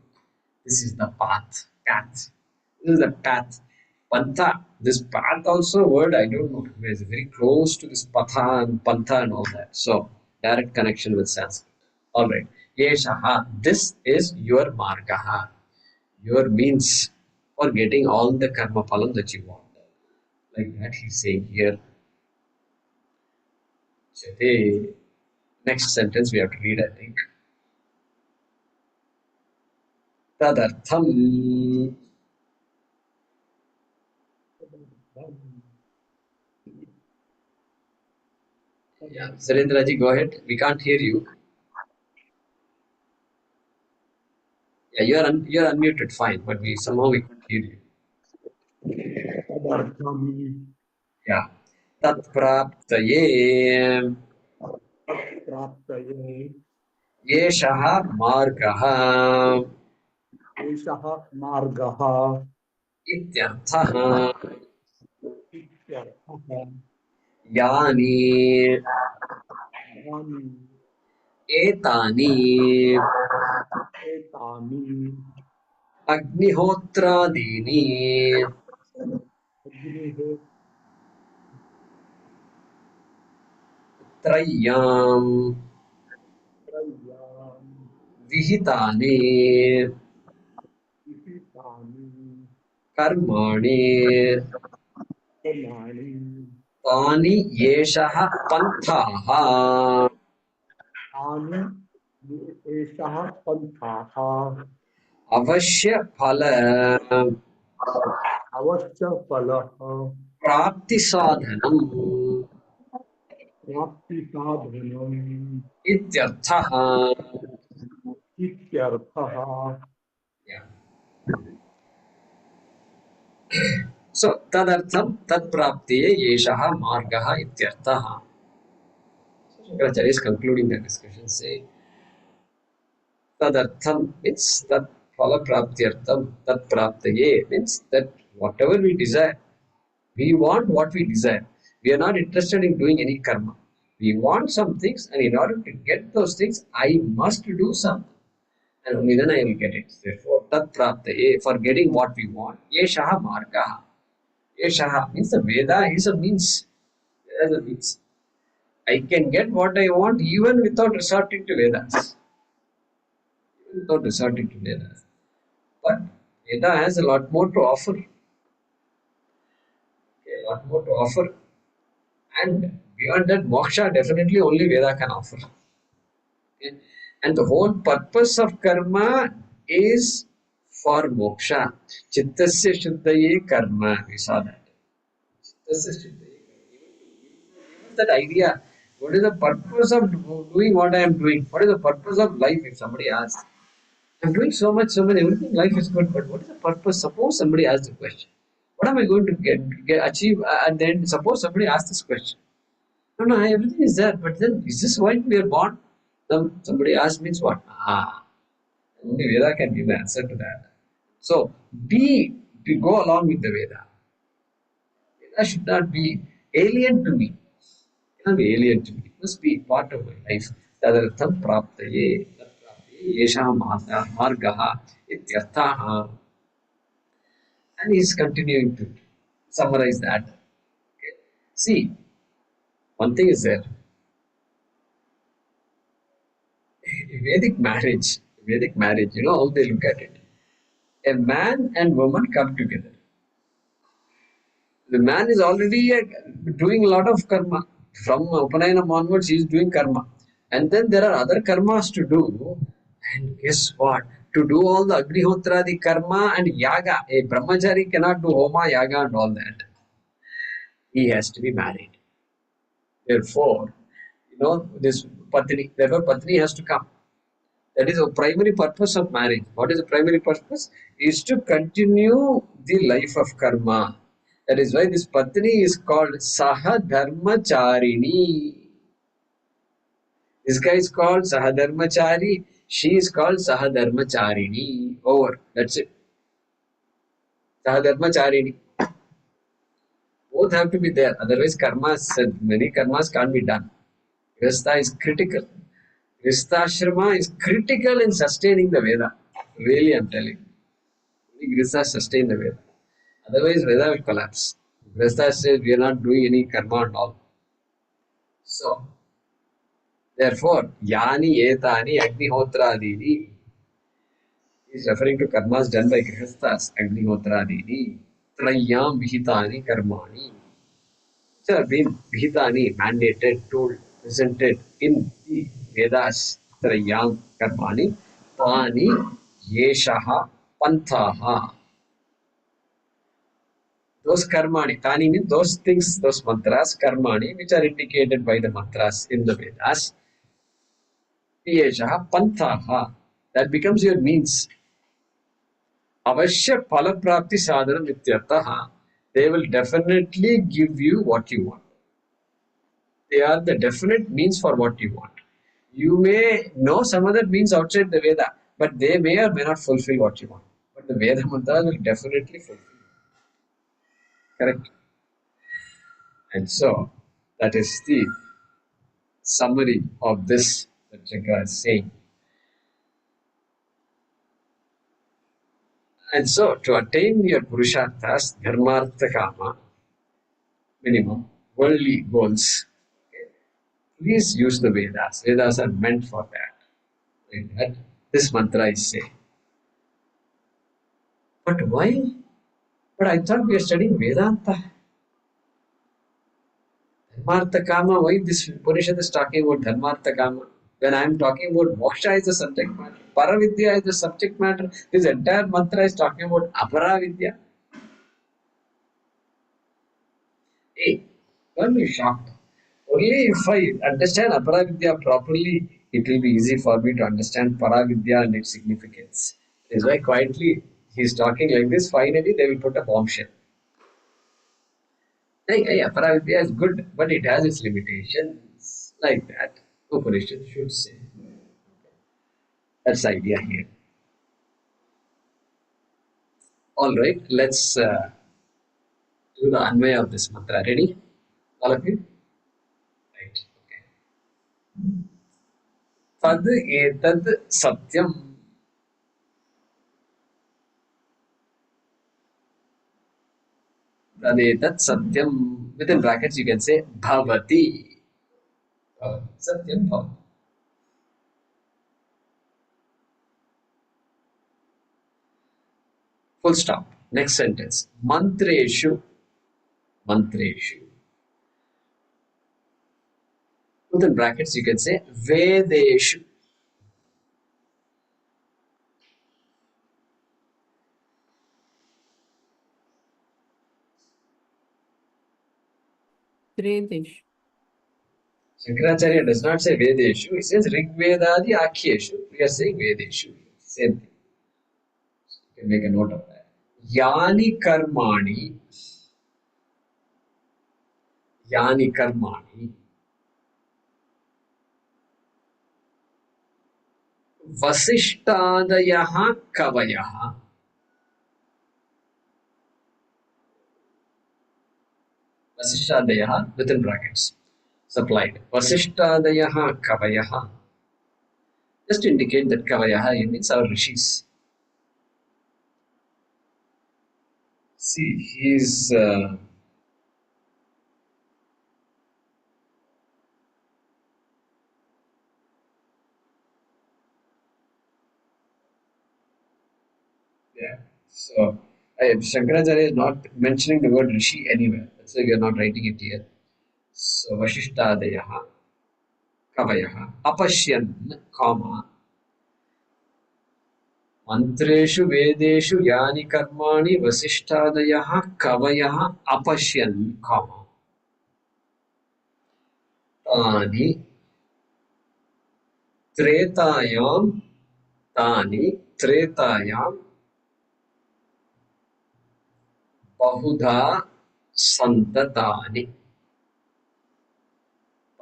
This is the path. This is the path. Pantha. This path also word, I don't know. It is very close to this patha and pantha and all that. So, direct connection with Sanskrit. Alright. Yeshaha. This is your margaha. Your means for getting all the karma phalam that you want. Like that he's saying here. Chate. Next sentence we have to read, I think. Tadartham. Yeah, Surendraji, go ahead. We can't hear you. Yeah, you're unmuted, fine, but somehow we couldn't hear you. Tadartham Yeah. Tat praptaye praptaye yeshaha margaha एषः मार्गः ityarthaha इत्यर्थः yani यानि etani एतानि agnihotradini अग्निः trayam त्रय्यान् vihitani विहितानि karmani कर्माणि tani yeshaha panthaha तानि एषः पन्थाः avashya phala अवश्यफलः prapti sadhanam प्राप्तिसाधनम् ityarthaha. इत्यर्थः Yeah. So tadartham tad praptiye yeshaha margaha ityarthaha. Shankaracharya is concluding the discussion saying tadartham means that phala praptyartham, tad praptaye means that whatever we desire, we want what we desire. We are not interested in doing any karma. We want some things, and in order to get those things, I must do something, and only then I will get it. Therefore, tat praptaye, for getting what we want, yeshaha margaha. Yeshaha means the Veda is a means. As a means. I can get what I want even without resorting to Vedas. Even without resorting to Vedas. But Veda has a lot more to offer. Okay, a lot more to offer. And beyond that, moksha definitely only Veda can offer. Okay? And the whole purpose of karma is for moksha. Chittasya shuddhaye karma. We saw that. Chittasya shuddhaye karma. That idea. What is the purpose of doing what I am doing? What is the purpose of life? If somebody asks, I'm doing so much, everything, life is good, but what is the purpose? Suppose somebody asks the question, what am I going to achieve? And then suppose somebody asks this question. No, no, everything is there, but then is this why we are born? Somebody asks means what? Only Veda can give the answer to that. So, to go along with the Veda. Veda should not be alien to me. It cannot be alien to me. It must be part of my life. Tadartham praptaye. Yesha margaha ityarthaha. And he is continuing to summarize that. Okay. See, one thing is there. Vedic marriage, you know how they look at it. A man and woman come together. The man is already doing a lot of karma. From Upanayana onwards, he is doing karma. And then there are other karmas to do. And guess what? To do all the Agnihotra, the karma and yaga. A brahmachari cannot do homa, yaga and all that. He has to be married. Therefore, this patni, therefore patni has to come. That is the primary purpose of marriage. What is the primary purpose? Is to continue the life of karma. That is why this patni is called Sahadharmacharini. This guy is called Sahadharmachari. She is called Sahadharmacharini. Over. That's it. Sahadharmacharini. Both have to be there. Otherwise, many karmas can't be done. Grihastha is critical. Grihastha is critical in sustaining the Veda. Really, I'm telling you. Only Grihastha sustain the Veda. Otherwise, Veda will collapse. Grihastha says we are not doing any karma and all. So, therefore, Yani Etani Agnihotra is referring to karmas done by Grihasthas, Agnihotra Trayam Vihitani Karmani. Which have been Vihitani, mandated, told. presented in the Vedas Trayam Karmani Tani Yeshaha Panthaha. Those karmani, tani means those things, those mantras, karmani, which are indicated by the mantras in the Vedas. Yeshaha Panthaha. That becomes your means. Avashya Palaprapti Sadhanam Ityarthaha. They will definitely give you what you want. They are the definite means for what you want. You may know some other means outside the Veda, but they may or may not fulfill what you want. But the Veda mantra will definitely fulfill. Correct? And so, that is the summary of this that Shankara is saying. And so, to attain your Purusharthas, Dharmartha Kama, minimum, worldly goals, please use the Vedas. Vedas are meant for that. Like that this mantra is saying. But why? But I thought we are studying Vedanta. Dharmartha Kama, why this Upanishad is talking about Dharmartha Kama? When I am talking about moksha is the subject matter, Paravidya is the subject matter, this entire mantra is talking about Aparavidya. Hey, don't be shocked. Only if I understand Aparavidya properly, it will be easy for me to understand Paravidya and its significance. That is why quietly he is talking like this, finally they will put a bombshell. Hey, Aparavidya is good, but it has its limitations. Like that, Upanishad should say. That's the idea here. All right, let's do the Anvaya of this mantra. Ready? All of you? Right. Okay. Tad etad satyam. Tad etad satyam. Within brackets, you can say bhavati. Satyam bhavati. Full stop. Next sentence. Mantreshu. Mantreshu. Within brackets, you can say Vedeshu. Tridish. Shankaracharya does not say Vedeshu, he says Rigvedadi Akhyeshu. We are saying Vedeshu. Same thing. You can make a note of that. Yani Karmani. Yani Karmani. Vasishtadayaha Kavayaha. Vasishtadayaha within brackets. Supplied. Vasishtadayaha Kavayaha. Just to indicate that Kavayaha means our rishis. See, he's yeah. So Shankaracharya is not mentioning the word rishi anywhere. That's why we are not writing it here. So Vasishtadayaha Kavayaha Apashyan Kama Mantreshu Vedeshu Yani Karmani Vasishtadayaha Kavayaha Apashyan Kama Tani Tretayam Tani Tretayam Bahudha Santatani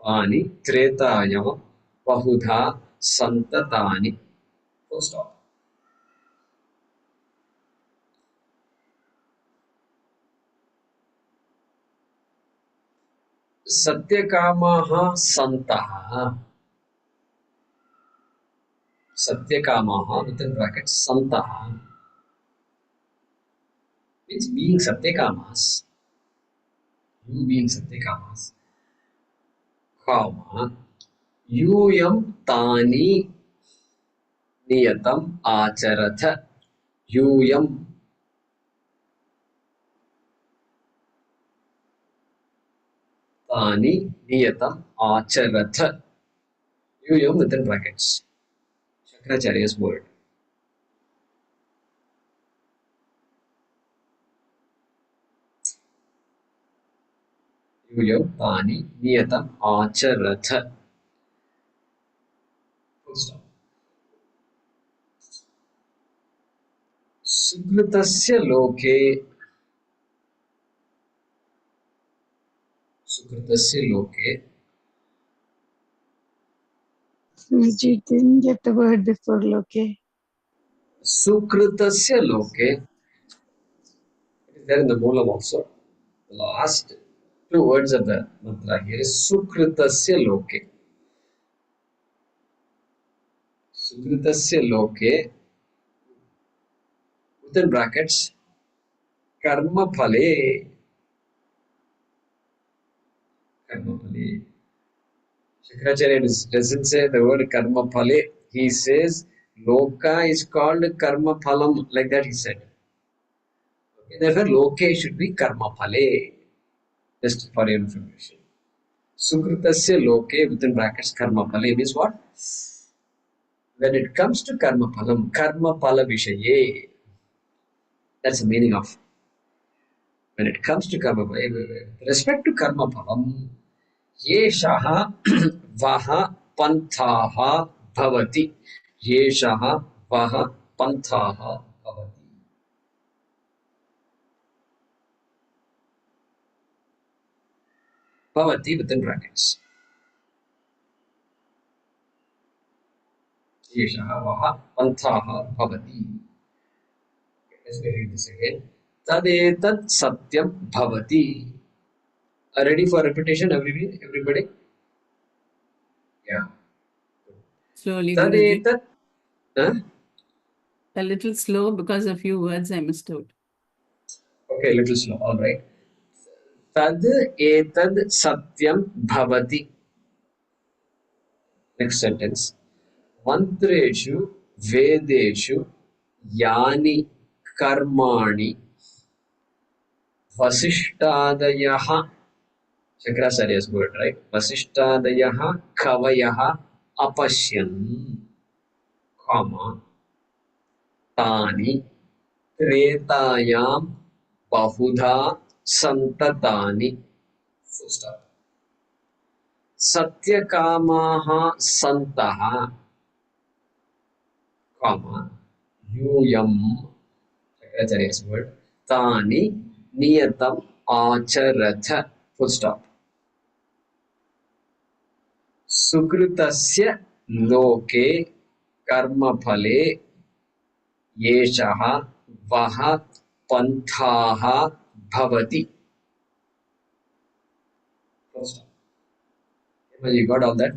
Tani Tretayam Bahudha Santatani. Full stop. Satyakamaha Santaha. Satyakamaha within brackets Santaha means being Satyakamas. You being Satyakamas. Kama Yuyam Tani Niyatam Acharatha. Yuyam tani niyatam acharatha. Yum within brackets. Shankaracharya's word. Yum tani niyatam acharatha. Full stop. Sukritasya loke. Sukritasya loke. Guruji didn't get the word before loke. Sukritasya loke. It is there in the Moolam also. The last two words of the mantra here is Sukritasya loke. Sukritasya loke. Within brackets. Karma phale. Karma phale. Shankaracharya doesn't say the word karma phale. He says loka is called karma phalam. Like that he said. Okay, therefore, loke should be karma phale. Just for your information. Sukritasya loke within brackets karma phale means what? When it comes to karma phalam, karma phala vishaye. That's the meaning of. When it comes to karma phala, with respect to karma phalam, yeshaha vaha panthaha bhavati. Yeshaha vaha panthaha bhavati. Bhavati within brackets. Yeshaha vaha panthaha bhavati. Let's read this again. Tadetat satyam bhavati. Ready for repetition, everybody? Yeah. Slowly, Guruji. Tadetat. Huh? A little slow because a few words I missed out. Okay, little slow. All right. Tad etad satyam bhavati. Next sentence. Mantreshu vedeshu yani karmani vasishtadayaha. Shankaracharya's word, right? Vasishtadayaha kavayaha apashyan, comma, tani tretayam bahudha santatani. Full stop. Satyakamaha santaha, comma, yuyam, Shankaracharya's word, tani niyatam acharatha. Full stop. Sukritasya loke karmaphale yeshaha vaha panthaha bhavati. Full stop. Well, you got all that?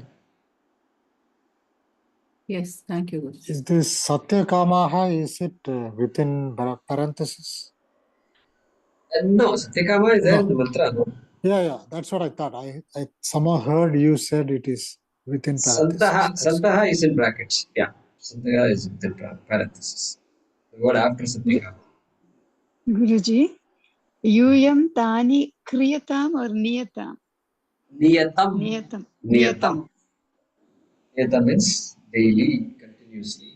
Yes, thank you, Guruji. Is this Satyakamaha, is it within parenthesis? No, Satyakama is there in the No. mantra, no? Yeah, that's what I thought. I somehow heard you said it is within parenthesis. Santaha is in brackets. Yeah, Santaha is within parenthesis. The word after Satyakama. Guruji, Yuyam Tani Kriyatam or Niyatam? Niyatam. Niyatam. Niyatam. Niyatam means daily, continuously.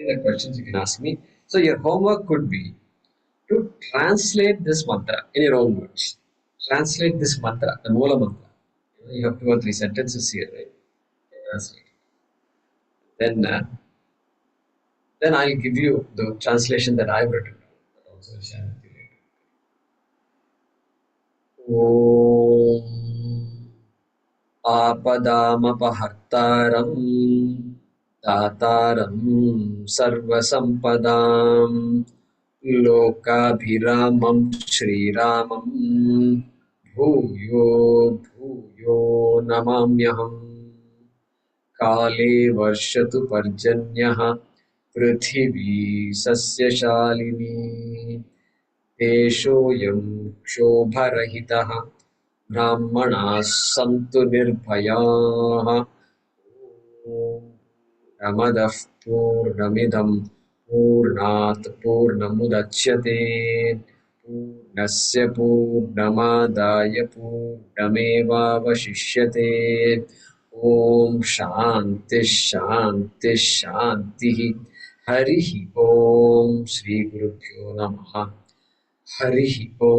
Any other questions you can ask me? So your homework could be to translate this mantra in your own words. Translate this mantra, the Moola mantra. You have 2 or 3 sentences here, right? Translate. Then I'll give you the translation that I've written down. That also will share with you later. Om Apadamapahartaram Tataram Sarvasampadam Lokabhiramam Shriramam Bhuyo Bhuyo Namamyaham Kale Varshatu Parjanyah Prithvi Sasyashalini Deshoyam Shobharahitah Brahmanas Santu Nirbhayaः पूर्णमदः पूर्णमिदं पूर्णात् पूर्णमुदच्यते पूर्णस्य पूर्णमादाय पूर्णमेवावशिष्यते ॐ शान्ति शान्ति शान्तिः हरिः ॐ श्रीगुरुभ्यो नमः हरिः ॐ